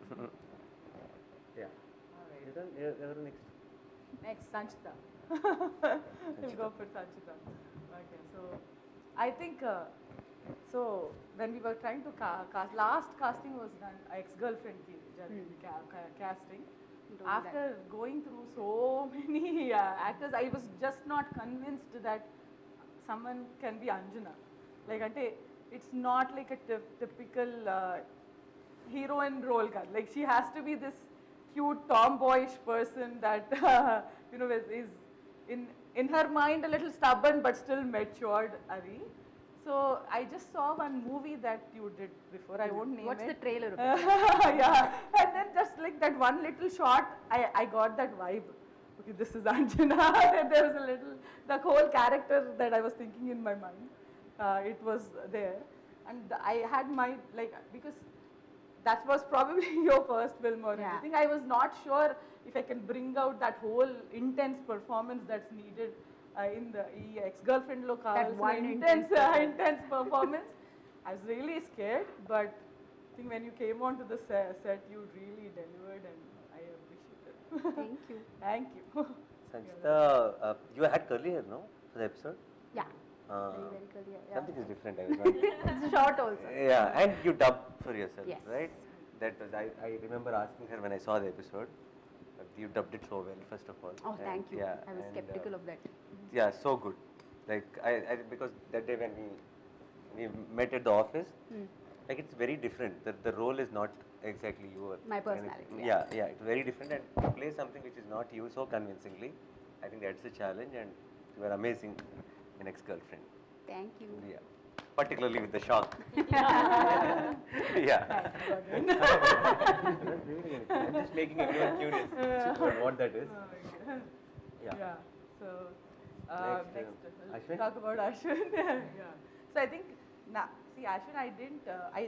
Yeah. Next, Sanchita. We'll go for Sanchita. Okay, so I think so when we were trying to cast, last casting was done, ex-girlfriend ki casting. After going through so many actors, I was just not convinced that someone can be Anjana. Like ante, it's not like a typical heroine role. Like she has to be this cute tomboyish person that you know is in her mind a little stubborn but still matured. Adi. So I just saw one movie that you did before. I won't name What's it. the trailer of Yeah, and then just like that one little shot, I got that vibe. Okay, this is Anjana. And there was a little, the whole character that I was thinking in my mind, it was there. And I had my, like, because that was probably your first film or anything. I was not sure if I can bring out that whole intense performance that's needed in the ex-girlfriend lo kavalsina intense performance. I was really scared, but I think when you came onto the set, you really delivered, and I appreciate it. Thank you. Thank you. Sanchita, you had curly hair, no, for the episode? Yeah. Very clear. Yeah. Something is different. I was wondering. It's short also. Yeah, and you dubbed for yourself, Yes. right? That was I remember asking her when I saw the episode. You dubbed it so well, first of all. Oh, thank you. Yeah, I was skeptical of that. Yeah, so good. Like I because that day when we met at the office, like it's very different. The role is not exactly your My personality, Yeah, it's very different, and to play something which is not you so convincingly, I think that's the challenge, and you are amazing in Ex-Girlfriend. Thank you. Yeah, particularly with the shock. Yeah. I'm just making everyone curious about what that is. Yeah. So Next, let's Ashwin? talk about Ashwin. Yeah. So I think see Ashwin, I didn't.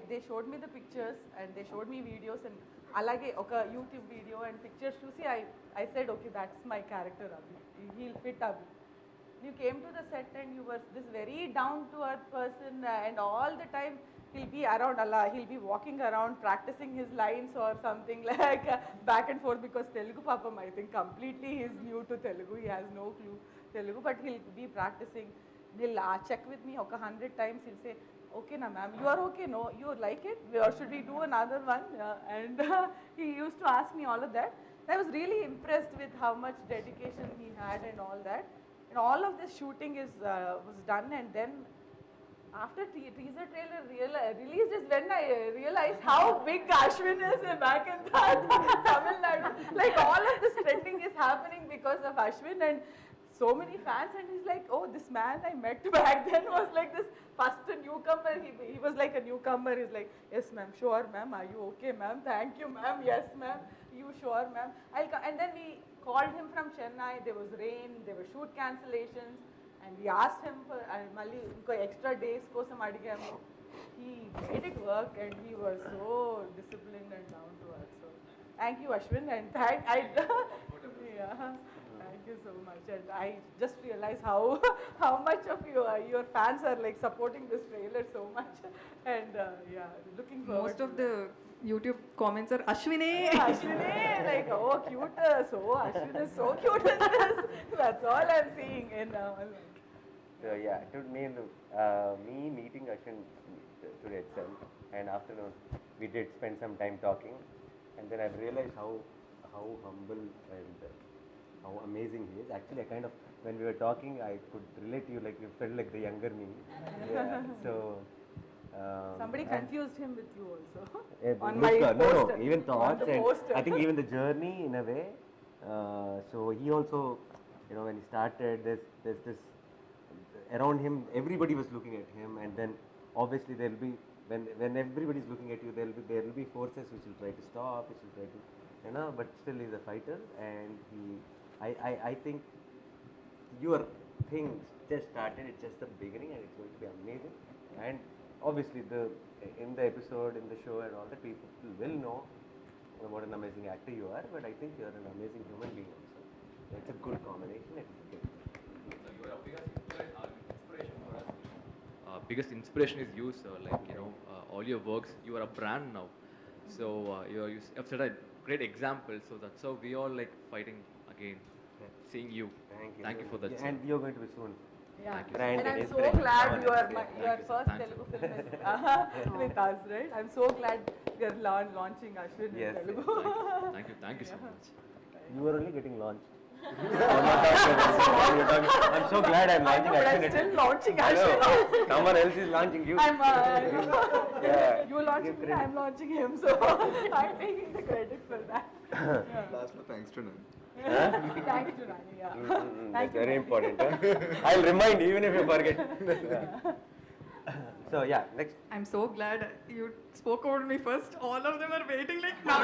They showed me the pictures and they showed me videos and alage oka YouTube video and pictures to see. I said okay, that's my character Abhi. He'll fit Abhi. You came to the set and you were this very down to earth person and all the time he'll be around Allah, he'll be walking around practicing his lines or something like back and forth because Telugu papam I think completely he's new to Telugu, he has no clue Telugu, but he'll be practicing. He'll check with me 100 times, he'll say, okay na ma'am, you are okay, no, you like it, or should we do another one? And he used to ask me all of that. I was really impressed with how much dedication he had and all that. And all of this shooting was done, and then after teaser trailer released is when I realized how big Ashwin is back in Tamil Nadu. Like all of this trending is happening because of Ashwin and so many fans, and he's like, oh, this man I met back then was like this first newcomer. He was like a newcomer. He's like, yes ma'am, sure ma'am, are you okay ma'am, thank you ma'am, yes ma'am, you sure ma'am, I'll come. And then we called him from Chennai, there was rain, there were shoot cancellations, and we asked him for Malli extra days kosam adigamu. He made it work and he was so disciplined and down to earth. So thank you Ashwin, and yeah. Thank you so much, and I just realized how much of your fans are like supporting this trailer so much, and yeah, looking forward. Most of the YouTube comments are Ashwine. Ashwine, like oh cute, so Ashwin is so cute in this. That's all I'm seeing in So yeah, to me meeting Ashwin today itself, and afternoon we did spend some time talking, and then I realized how humble and how amazing he is. Actually, I kind of, when we were talking, I could relate to you, like you felt like the younger me. Yeah. So. Somebody confused him with you also. On my poster. No, even thoughts and I think even the journey in a way. So he also, when he started, there's this around him. Everybody was looking at him, and then obviously there will be when everybody's looking at you, there will be forces which will try to stop, which will try to, but still he's a fighter, and I think your thing just started. It's just the beginning, and it's going to be amazing. And obviously, in the episode, in the show, and all that, people will know what an amazing actor you are. But I think you're an amazing human being also. It's a good combination. It's good. So you are a biggest inspiration for us. Biggest inspiration is you, sir. Like all your works, you are a brand now. So you have set a great example. So that's how we all like fighting again, seeing you. Thank you for that. And you're going to be soon. Yeah, and I'm so glad your first Telugu film is with us, right? I'm so glad we are launching Ashwin in Telugu. Thank you so much. You are only getting launched. I'm so glad I'm launching Ashwin. I'm still launching Ashwin. Someone else is launching you. You launching me, I'm launching him, so I'm taking the credit for that. Lastly, thanks to Nani. Thanks to Nani, yeah. That's very important. I'll remind you even if you forget. So yeah, next. I'm so glad you spoke about me first. All of them are waiting like now.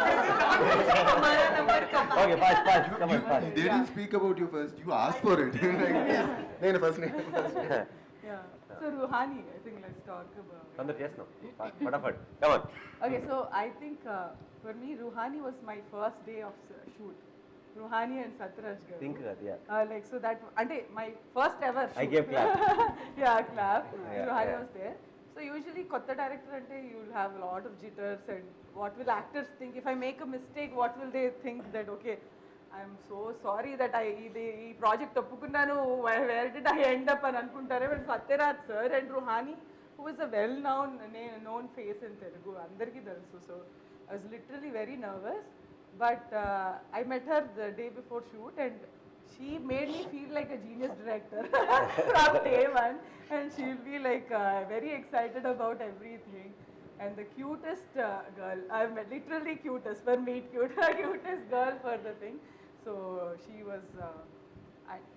Okay, fast. Come on, fast. They didn't speak about you first. You asked for it. Name first. Yeah. So Ruhani, I think let's talk about. Sandar, yes, no. Fatafat. Come on. Okay, so I think for me, Ruhani was my first day of shoot. Ruhani and Sathyaraj garu. Think that, yeah. Like so that, my first ever shoot. I gave clap. Yeah, clap. Yeah, Ruhani was there. So usually, kotta director you'll have a lot of jitters and what will actors think? If I make a mistake, what will they think that okay, I'm so sorry that I project tappukunnanu, where did I end up and anukuntare? But Sathyaraj sir and Ruhani, who is a well-known face in Telugu, andarki telusu. So I was literally very nervous. But I met her the day before shoot, and she made me feel like a genius director from day one, and she'll be like very excited about everything. and the cutest girl, I'm literally cutest, for meet cute, cutest girl for the thing. So she was,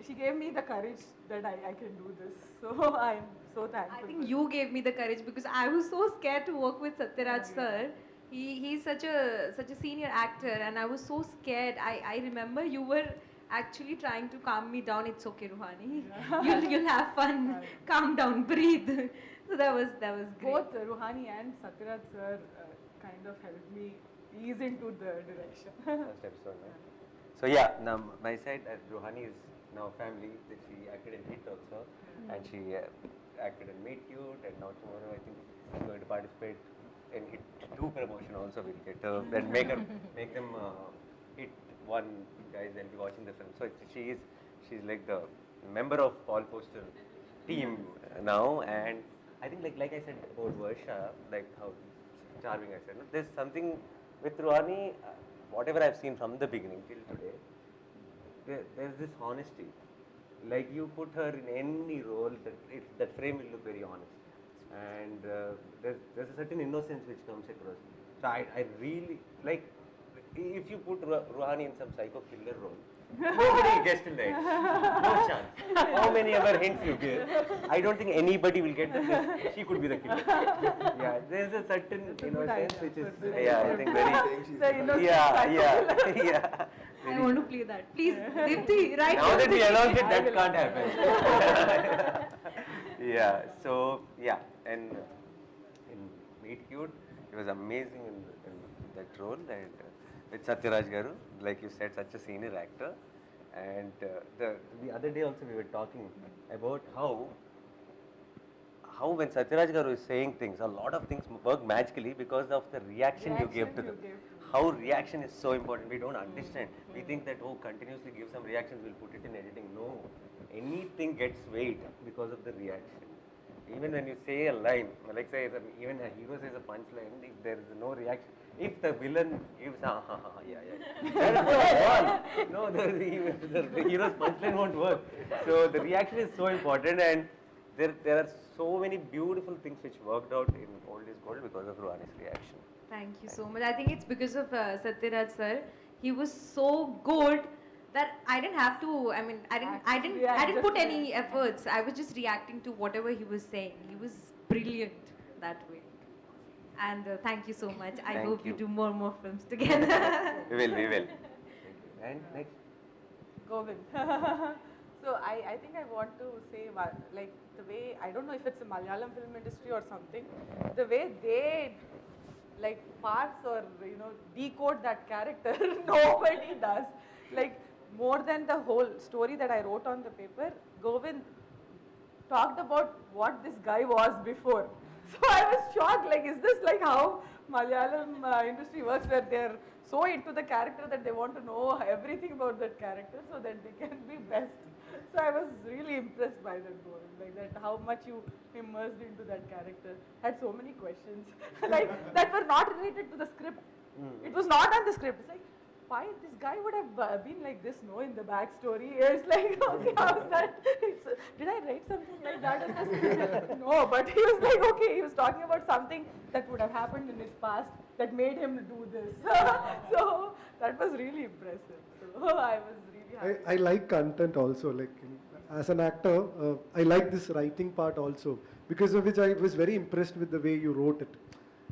she gave me the courage that I can do this. So I'm so thankful. I think you gave me the courage because I was so scared to work with Sathyaraj sir. He's such a senior actor, and I was so scared. I remember you were actually trying to calm me down. It's okay, Ruhani. You'll have fun. Calm down, breathe. So that was great. Both Ruhani and Sathyaraj sir kind of helped me ease into the direction. First episode, right? So yeah, now my side, Ruhani is now family. She acted in Hit also, and she acted in Meet Cute, and now tomorrow I think she's going to participate in Hit 2 promotion also. We'll get her and make them hit one, guys, and be watching the film. So she's like the member of All Poster team now, and I think like I said about Varsha, like how charming I said. There's something with Ruhani, whatever I've seen from the beginning till today, there's this honesty. Like you put her in any role, that frame will look very honest. And there's a certain innocence which comes across. So I really, like, if you put Ruhani in some psycho killer role, nobody will guess till the end. No chance. How many other hints you give? I don't think anybody will get that she could be the killer. Yeah, there's a certain innocence which is, I think very, yeah. I want to play that. Please, Deepthi, right now that we announced it, that can't happen. Yeah, so, yeah, and in Meet Cute, it was amazing in that role, and with Sathyaraj Garu, like you said, such a senior actor, and the other day also we were talking about how when Sathyaraj Garu is saying things, a lot of things work magically because of the reaction you give to them. How reaction is so important, we don't understand. We think that, continuously give some reactions, we'll put it in editing. No, anything gets weight because of the reaction. Even when you say a line, like say, even a hero says a punchline, if there is no reaction, if the villain gives yeah, that is not one. No, the hero's punchline won't work. So the reaction is so important, and there are so many beautiful things which worked out in Old is Gold because of Ruhani's reaction. Thank you so much. I think it's because of Sathyaraj sir. He was so good that I didn't have to. I mean, I didn't put any efforts. I was just reacting to whatever he was saying. He was brilliant that way. And thank you so much. I hope you do more films together. We will. And next, Govind. So I think I want to say, like, the way, I don't know if it's a Malayalam film industry or something, the way they like parse or decode that character, nobody does. Like, more than the whole story that I wrote on the paper, Govind talked about what this guy was before. So I was shocked, like, is this like how Malayalam industry works, where they're so into the character that they want to know everything about that character so that they can be best. So I was really impressed by that Govind, like that how much you immersed into that character. Had so many questions, like that were not related to the script. It was not on the script. It's like, why this guy would have been like this, in the backstory. It's like, okay, how's that? Did I write something like that in the script? No, but he was like, okay, he was talking about something that would have happened in his past that made him do this. So that was really impressive. So I was really happy. I like content also, like as an actor, I like this writing part also, because of which I was very impressed with the way you wrote it.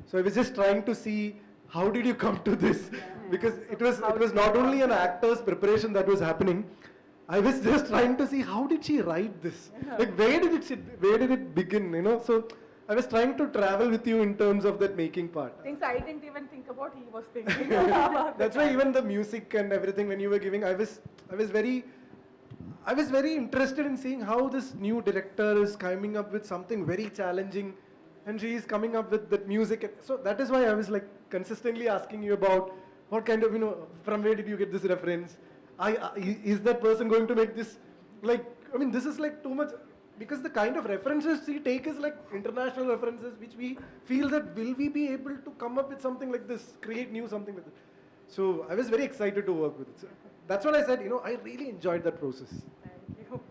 So I was just trying to see, how did you come to this? Because it was not only an actor's preparation that was happening. I was just trying to see, how did she write this? Like, where did it begin? So I was trying to travel with you in terms of that making part. Things I didn't even think about, he was thinking. That's why even the music and everything, when you were giving, I was very interested in seeing how this new director is coming up with something very challenging, and she is coming up with that music. So that is why I was like consistently asking you about what kind of, from where did you get this reference? Is that person going to make this, like, this is like too much, because the kind of references she take is like international references, which we feel that will we be able to come up with something like this, create new something with it. So I was very excited to work with it. So that's what I said, I really enjoyed that process. Thank you.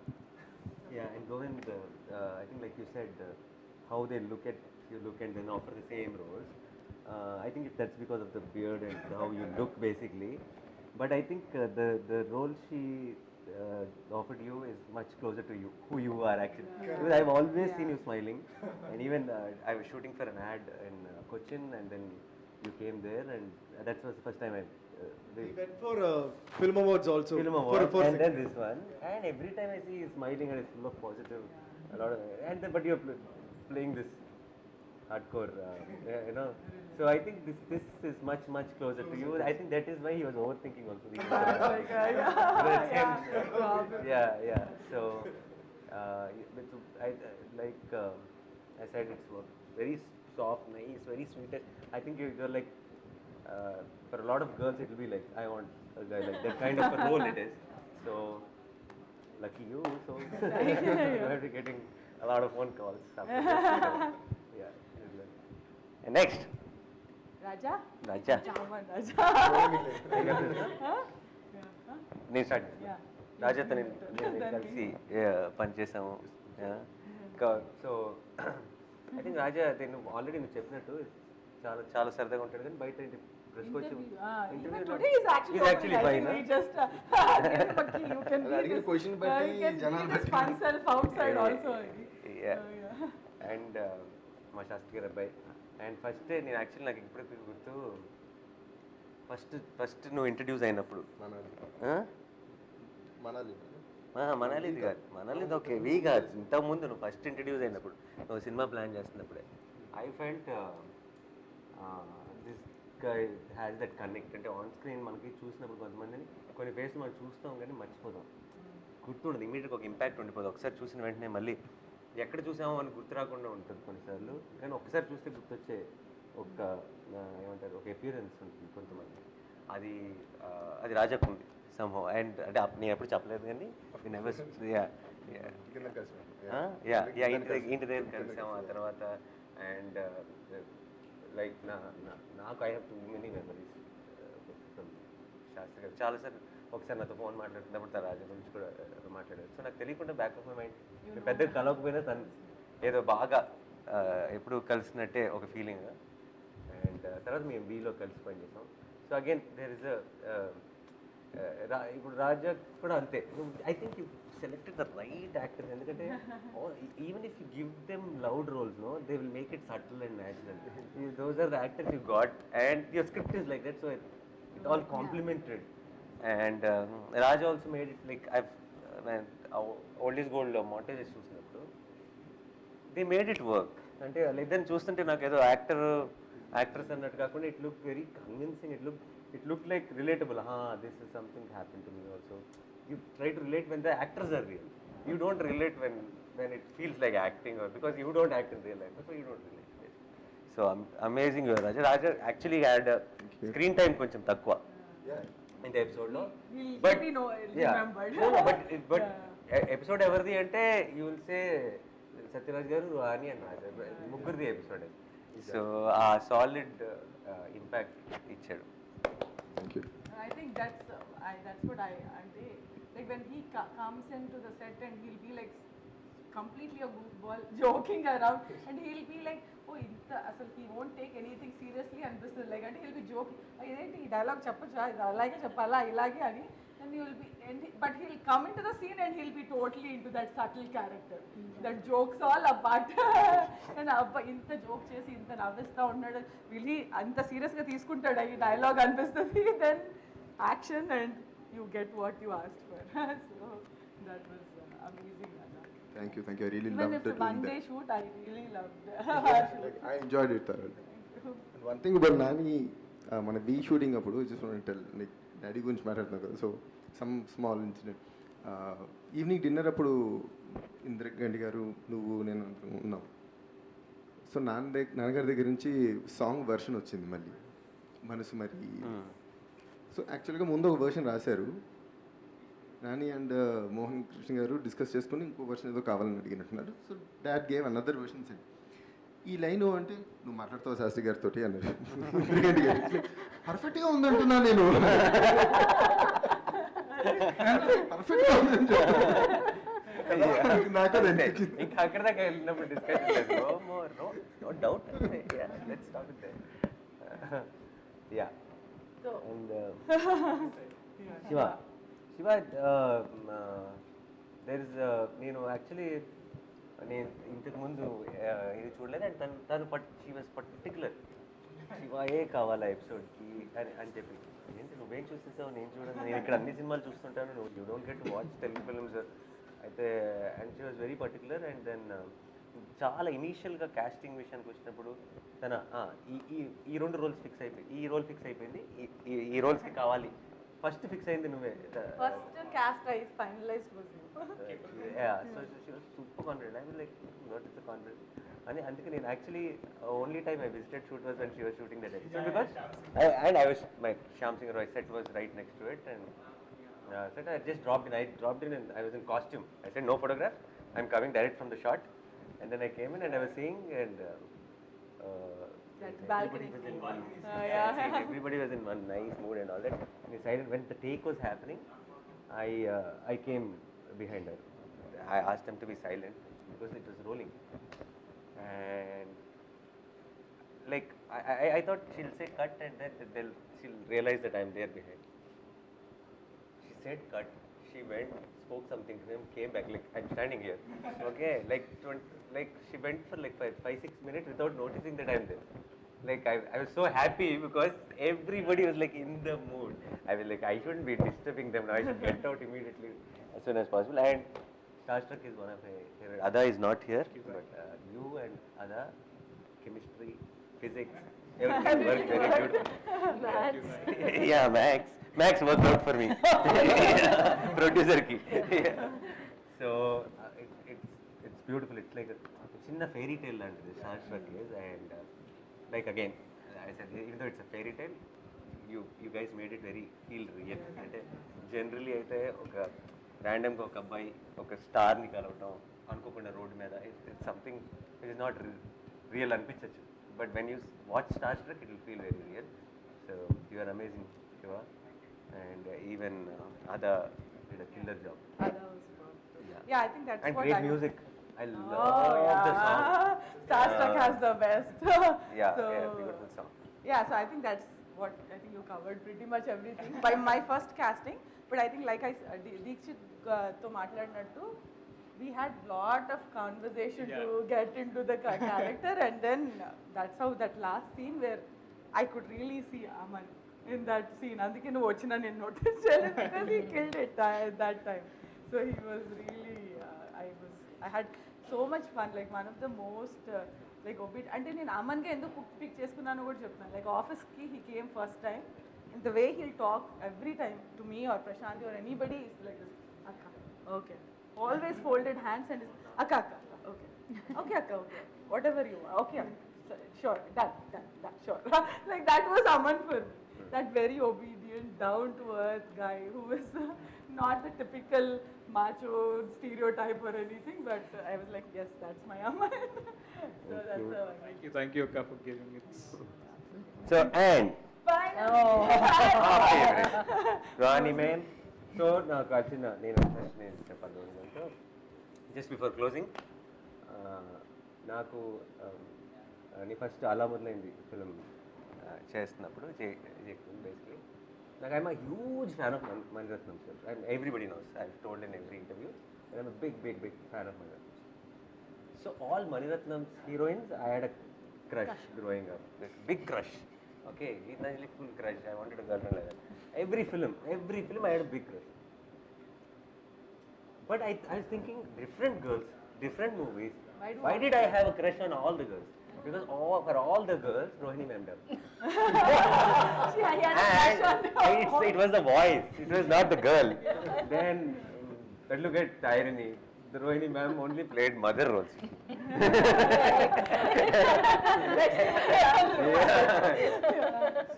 Yeah, and Govind, I think like you said, how they look at you look and then offer the same roles. I think that's because of the beard and how you look basically. But I think the role she offered you is much closer to you, who you are actually. Because I've always seen you smiling, and even I was shooting for an ad in Cochin, and then you came there, and that was the first time I. We went for film awards also. Film awards, and then this one, and every time I see you smiling and it's full of positive, a lot of, and then but you're playing this hardcore, you know. So I think this is much closer to you. I think that is why he was overthinking also. Yeah. So I said, it's very soft, nice, very sweet. I think you're like, for a lot of girls it will be like, I want a guy like that kind of a role it is. So lucky you. So you have to getting a lot of phone calls after this. So, yeah. And next. Raja. నేను start రాజాతో నేను కలిసి పనిచేసాము. So I think రాజా నువ్వు already నువ్వు చెప్పినట్టు చాలా సరదాగా ఉంటాడు, కానీ బయట ప్రెస్కి వచ్చి అండ్ మా శాస్త్రి గారు అబ్బాయి. అండ్ ఫస్ట్ నేను యాక్చువల్లీ నాకు ఇప్పుడు గుర్తు, ఫస్ట్ నువ్వు ఇంట్రడ్యూస్ అయినప్పుడు మనాలిది కాదు, మనాలిది ఓకే వీ కాదు, ఇంతకుముందు నువ్వు ఫస్ట్ ఇంట్రడ్యూస్ అయినప్పుడు నువ్వు సినిమా ప్లాన్ చేస్తున్నప్పుడే I felt this guy has that connect. అంటే ఆన్ స్క్రీన్ మనకి చూసినప్పుడు కొంతమందిని కొన్ని ఫేస్లు మనం చూస్తాం కానీ మర్చిపోతాం, గుర్తుండదు, ఇమీడియట్గా ఒక ఇంపాక్ట్ ఉండిపోదు. ఒకసారి చూసిన వెంటనే మళ్ళీ ఎక్కడ చూసామో అని గుర్తు రాకుండా ఉంటుంది కొన్నిసార్లు, కానీ ఒకసారి చూస్తే గుర్తొచ్చే ఒక ఏమంటారు ఒక అపియరెన్స్ ఉంటుంది కొంతమంది. అది రాజాకు ఉంది సంహవ్. అండ్ అంటే నేను ఎప్పుడు చెప్పలేదు కానీ ఇంటి దగ్గర కలిసాము ఆ తర్వాత. అండ్ లైక్ నాకు I have too many memories Shastri garu. చాలాసార్లు ఒకసారి నాతో ఫోన్ మాట్లాడుతున్నప్పుడు తన రాజా గురించి కూడా మాట్లాడారు. సో నాకు తెలియకుండా బ్యాక్ ఆఫ్ మై మైండ్ పెద్దగా కలవకపోయినా తను ఏదో బాగా ఎప్పుడు కలిసినట్టే ఒక ఫీలింగ్. అండ్ తర్వాత మేము వీలో కలిసి పనిచేసాం. సో అగైన్ దేర్ ఇస్ ఇప్పుడు రాజా కూడా అంతే. I think you selected the right actors, ఎందుకంటే even if you give them loud roles no they will make it subtle and natural. Those are the actors you got and your script is like that, so it all complimented. And Raaja also made it like Old is Gold montages చూసినప్పుడు they made it work. అంటే ఇద్దరిని చూస్తుంటే నాకు ఏదో actors అన్నట్టు కాకుండా it look very convincing, it look like relatable. This is something happen to me also. You try to relate when the actors are real. You don't relate when it feels like acting, or because you don't act in real life, so you don't relate. So amazing Raaja actually had screen time కొంచెం తక్కువ in the episode lo, but episode everdi ante you will say Sathyaraj garu, Ruhani and Raaja muggurdi episode. So solid impact ichadu. Thank you. I think that's what I ante like when he comes into the set and he'll be like completely a goofball joking around, and he'll be like, oh inta asal he won't take anything seriously and this is like, and he'll be joking, identi ee dialogue cheppacha idi alage cheppala ilage ani, and he will be but he'll come into the scene and he'll be totally into that subtle character, that jokes all apart. And abba inta joke chesi inta navista unnadu, will he anta serious ga teeskuntada ee dialogue anpistadi, then action and you get what you asked for. So that was amazing. Thank you. I really Even loved if it. One day shoot, I really loved it. I enjoyed it thoroughly. And one thing about Nani, మన V shooting అప్పుడు just want to tell, like daddy గురించి మాట్లాడుతున్నాం కదా, so some small incident. Evening dinner అప్పుడు ఇంద్రగంటి గారు నువ్వు నేను ఉన్నాం. సో నాన్నగారి దగ్గర నుంచి సాంగ్ వర్షన్ వచ్చింది మళ్ళీ మనసు మరి. సో యాక్చువల్గా ముందు ఒక వర్షన్ రాశారు, నాని అండ్ మోహన్ కృష్ణ గారు డిస్కస్ చేసుకుని ఇంకో వర్షన్ ఏదో కావాలని అడిగినట్టున్నారు. So dad gave another version send. ఈ లైన్ అంటే నువ్వు మాట్లాడుతావు శాస్త్రి గారితో అన్నారు. పర్ఫెక్ట్గా ఉందంటున్నా నేను, పర్ఫెక్ట్గా ఉందని నాకు అది అనిపించింది. ఇంకా అక్కడ దాకా వెళ్ళినప్పుడు డిస్కషన్ లేదు. No doubt. Let's stop it there. Yeah. And Shiva there is నేను యాక్చువల్లీ నేను ఇంతకు ముందు ఇది చూడలేదు. అండ్ తను షీ వాజ్ పర్టికులర్, శివాయే కావాలా ఎపిసోడ్కి అని చెప్పి. ఏంటి నువ్వేం చూసేసావు, నేను చూడను, నేను ఇక్కడ అన్ని సినిమాలు చూస్తుంటాను, నువ్వు you don't get to watch Telugu films అయితే. And she was very particular. And then చాలా ఇనీషియల్గా కాస్టింగ్ విషయానికి వచ్చినప్పుడు తన ఈ 2 రోల్స్ ఫిక్స్ అయిపోయి, ఈ రోల్ ఫిక్స్ అయిపోయింది, ఈ రోల్స్కి కావాలి, ఫస్ట్ ఫిక్స్ అయింది నువ్వే. First cast is finalized was yeah, so she was super confident. I was like, what is the confidence? అందుకే నేను actually only time I visited shoot was when she was shooting that episode because I was my Shyam Singh Roy set was right next to it, and set I just dropped in and I was in costume. I said no photograph, I'm coming direct from the shot. And then I came in and I was seeing, and everybody was in one nice mood and all that. And decided when the take was happening, I came behind her. I asked them to be silent because it was rolling, and like I thought she'll say cut, and then she'll realize that I'm there behind. She said cut. She went, spoke something to him, came back, like I'm standing here. Okay, like she went for like 5-6 minutes without noticing that I'm there. Like I was so happy because everybody was like in the mood. I was like, I shouldn't be disturbing them now. I should get out immediately as soon as possible. And Starstruck is one of my favorite. Adah is not here, but you and Adah, chemistry, physics, everything worked very good. Yeah, Max worked out for me. Producer ki. So it's beautiful. It's like a chinna fairy tale land this Starstruck is, and like again, I said, even though it's a fairy tale, you guys made it very feel real. అంటే generally అయితే ఒక ర్యాండమ్గా ఒక అబ్బాయి ఒక స్టార్ని కలవటం అనుకోకుండా రోడ్డు మీద it's something it is not real అనిపించవచ్చు. But when you watch Starstruck, it will feel very real. So you are amazing, Shiva, and even Adah did a killer job. Adah was good. Yeah, I think that's and what great music. I love the song. Starstruck has the best. Yeah, so, beautiful song. Yeah, so I think that's what I think you covered pretty much everything by my first casting. But I think like I Dheekshith to matladnattu, we had lot of conversation to get into the character, and then that's how that last scene where I could really see Aman in that scene. Andike nu ochina nen notice cheyaledu because he killed it at that time. So he was really I had so much fun, like one of the most like అంటే నేను అమన్గా ఎందుకు pick చేసుకున్నాను కూడా చెప్తాను. Like ఆఫీస్కి he came first time, and the way he'll talk every time to me or Prashanti or anybody is like this, akka, okay, always folded hands and akka, okay, okay akka, okay, whatever you want, okay, sure, done, sure. Like that was Aman for me, that very obedient, down to earth guy who was not the typical macho stereotype or anything, but I was like, yes, that's my Aman. So that's how I Thank you Akka for giving it. So and Ruhani ma'am, so నాకు వచ్చిన నేను first నేను చెప్పాను just before closing, నాకు నీ first అలా మొదలైంది film చేస్తున్నప్పుడు basically like I'm a huge fan of Mani Ratnam sir, and everybody knows, I've told in every interview, and I'm a big fan of Mani Ratnam. So all Mani Ratnam's heroines, I had a crush growing up, like big crush. Okay, it's not like full crush, I wanted a girlfriend like that. Every film I had a big crush. But I was thinking, different girls, different movies, why did I have a crush on all the girls? Because for all the girls, Rohini ma'am did. And it was the voice, it was not the girl. Then, look at the irony, the Rohini ma'am only played mother roles.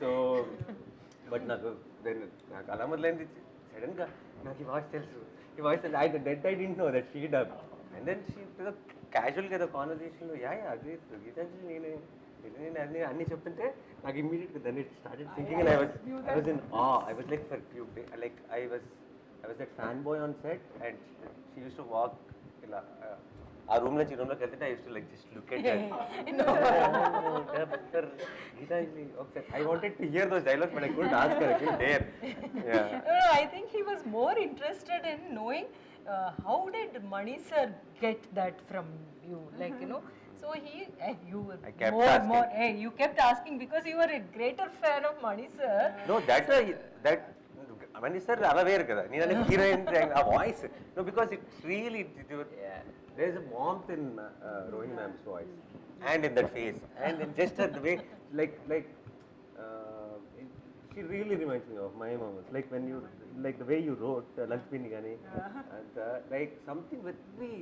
So, but నాకు అలా మొదలైంది సడన్గా నాకు ఈ voice తెలుసు, I didn't know that she dubbed. And then she క్యాజువల్గా ఏదో కాన్వర్జేషన్లో అది గీతాంజలి నేను అన్నీ చెప్తుంటే నాకు ఇమ్మీడియట్గా then it started thinking, and I was in awe. I was like for few days, like I was that fanboy on set, and she used to walk ఇలా ఆ రూమ్ నుంచి రూమ్లోకి వెళ్తే I use to like just look at sir Gitanjali ఒకసారి I wanted to hear those dialogues but I couldn't ask her I dare I think he was more interested in knowing how did Mani sir get that from you, like so you were I kept asking. more you kept asking because you were a greater fan of Mani sir. No, that Mani sir unaware kada neenane heroine a voice, no, because it's really there's a warmth in Rohini ma'am's voice and in that face and in just the way like she really reminds me of my moments, like when you like the way you wrote Lakshmi Gani and like something with me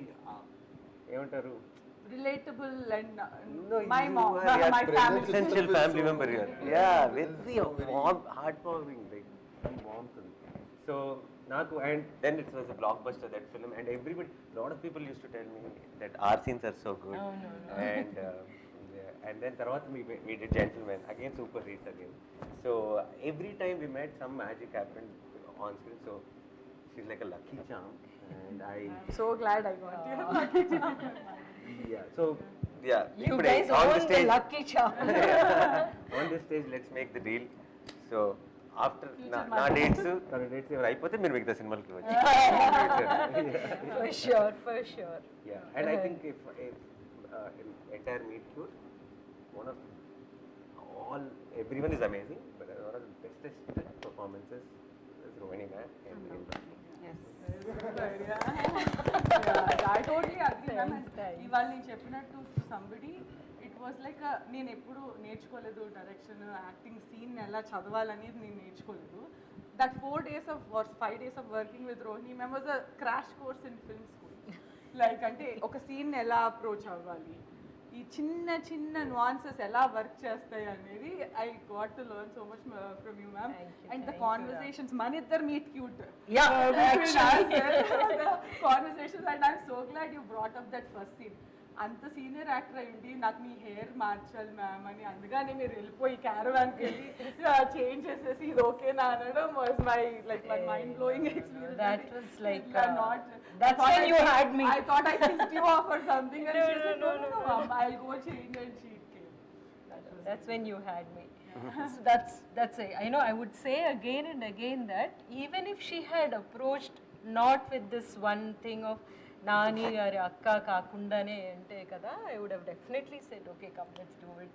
evantaru relatable and no, my mom, my family, essential family member here. Yeah, very warm, heartwarming, like warmth. So Naku, and then it was a blockbuster, that film, and everybody, a lot of people used to tell me that our scenes are so good. Oh, no. And then Tarvat we did Gentleman, again super hit again. So every time we met, some magic happened on screen. So she's like a lucky charm, and so glad I got you lucky charm. Yeah, so yeah, You guys own the lucky charm. On this stage, let's make the deal. So after na dates ఎవరు అయిపోతే మీరు మిగతా సినిమాలకి వచ్చి for sure. Yeah, and I think if entire meet cute, one of everyone is amazing, but one of the bestest performances is Rohini ma'am and Iduri. I totally agree, ma'am. ఇవాళ నేను చెప్పినట్టు somebody, it was like నేను ఎప్పుడు నేర్చుకోలేదు direction, acting, scene ఎలా చదవాలనేది నేను నేర్చుకోలేదు. That 4 days of or 5 days of working with Rohini ma'am was a crash course in film school. Like అంటే ఒక సీన్ ఎలా అప్రోచ్ అవ్వాలి, ఈ చిన్న చిన్న nuances ఎలా వర్క్ చేస్తాయి అనేది I got to learn so much from you, ma'am. And the conversations, మన ఇద్దరు meet cute. Yeah, actually. The conversations, and I'm so glad you brought up that first scene. అంత సీనియర్ యాక్టర్ అయ్యింది, నాకు మీ hair మార్చాలి ma'am అని, అందుకని మీరు వెళ్ళిపోయి క్యారవాన్కి వెళ్ళి చేంజ్ చేసేసి ఇది ఓకేనా అనడం was my like my mind blowing experience. That was like not that's when you had me. I thought I pissed you off or something, and she said no, mom, I'll go change, and she came. That's when you had me. So that's it. I know I would say again and again that even if she had approached not with this one thing of Nani or Akka Kakundane ante kada, I would have definitely said okay, come, let's do it.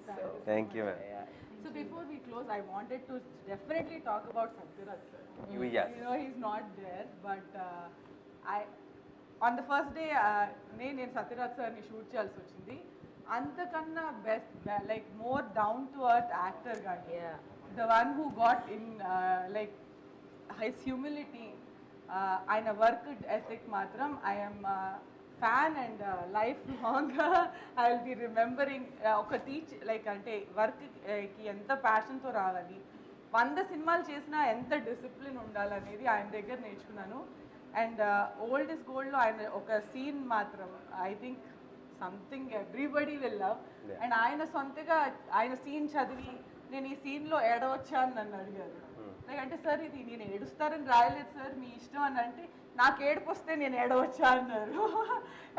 So Thank you, ma'am. So before we close, I wanted to definitely talk about Sathyaraj sir. Yes. You know he's not there, but on the first day నేను Sathyaraj sir ని shoot చేయాల్సి వచ్చింది. అంతకన్నా best like more down to earth actor గాని, the one who got in like his humility, ఆయన work ethic మాత్రం I'm fan and life long I will be remembering. ఒక like అంటే వర్క్కి ఎంత ప్యాషన్తో రావాలి, 100 సినిమాలు చేసినా ఎంత డిసిప్లిన్ ఉండాలనేది ఆయన దగ్గర నేర్చుకున్నాను. అండ్ ఓల్డ్ ఇస్ గోల్డ్లో ఆయన ఒక సీన్ మాత్రం I think something everybody will love. And ఆయన సొంతగా ఆయన సీన్ చదివి నేను ఈ సీన్లో ఏడవచ్చా అని నన్ను అడిగారు. లైక్ అంటే సార్ ఇది నేను ఏడుస్తారని రాయలేదు సార్, మీ ఇష్టం అని అంటే నాకు ఏడుపు వస్తే నేను ఏడవచ్చా అన్నారు.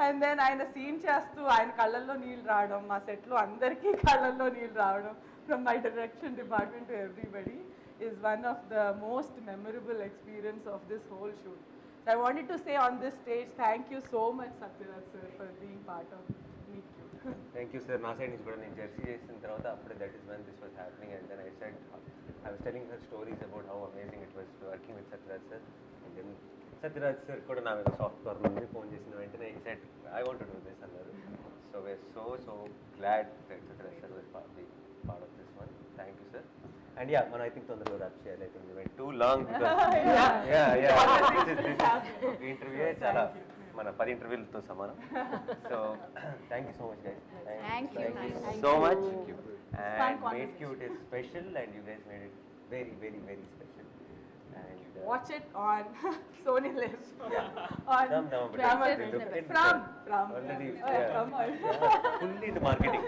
అండ్ దెన్ ఆయన సీన్ చేస్తూ ఆయన కళ్ళల్లో నీళ్ళు రావడం, మా సెట్లో అందరికీ కళ్ళల్లో నీళ్ళు రావడం from my direction department to everybody is one of the most memorable experience of this whole shoot. So I wanted to say on this stage, thank you so much Sathyaraj sir for being part of Meet Cute. Thank you sir. నా side నుంచి కూడా నేను Jersey చేసిన తర్వాత అప్పుడే that is when this was happening, and then I was telling her stories about how amazing it was working with Sathyaraj sir. And then Sathyaraj sir కూడా నా మీద సాఫ్ట్ కార్నర్ నుండి ఫోన్ చేసిన వెంటనే he said I want to do this అన్నారు. So we're so glad that Sathyaraj sir was part of this one. Thank you sir. And yeah, man, I think తొందరగా wrap చేయాలి. I think we went too long because this interview చాలా మన 10 ఇంటర్వ్యూలతో సమానం. So thank you so much guys. Thank you so much. And Meet Cute is special, and you guys made it very special. And watch it on SonyLIV. On already fully into marketing.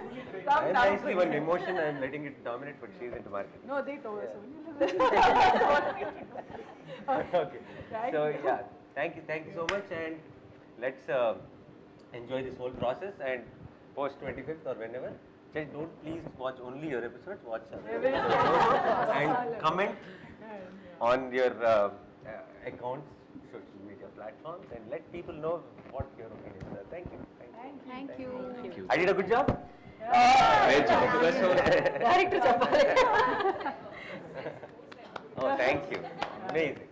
And nicely one emotion I am letting it dominate, but she is into marketing. No, they told us SonyLIV. Okay. So yeah, thank you so much, and let's enjoy this whole process, and post 25th or whenever, just don't please watch only your episodes, watch other episodes and comment on your accounts, social media platforms, and let people know what your opinions are. Thank you. Thank you. I did a good job? Great job. Director చెప్పాలి. Oh, thank you. Amazing.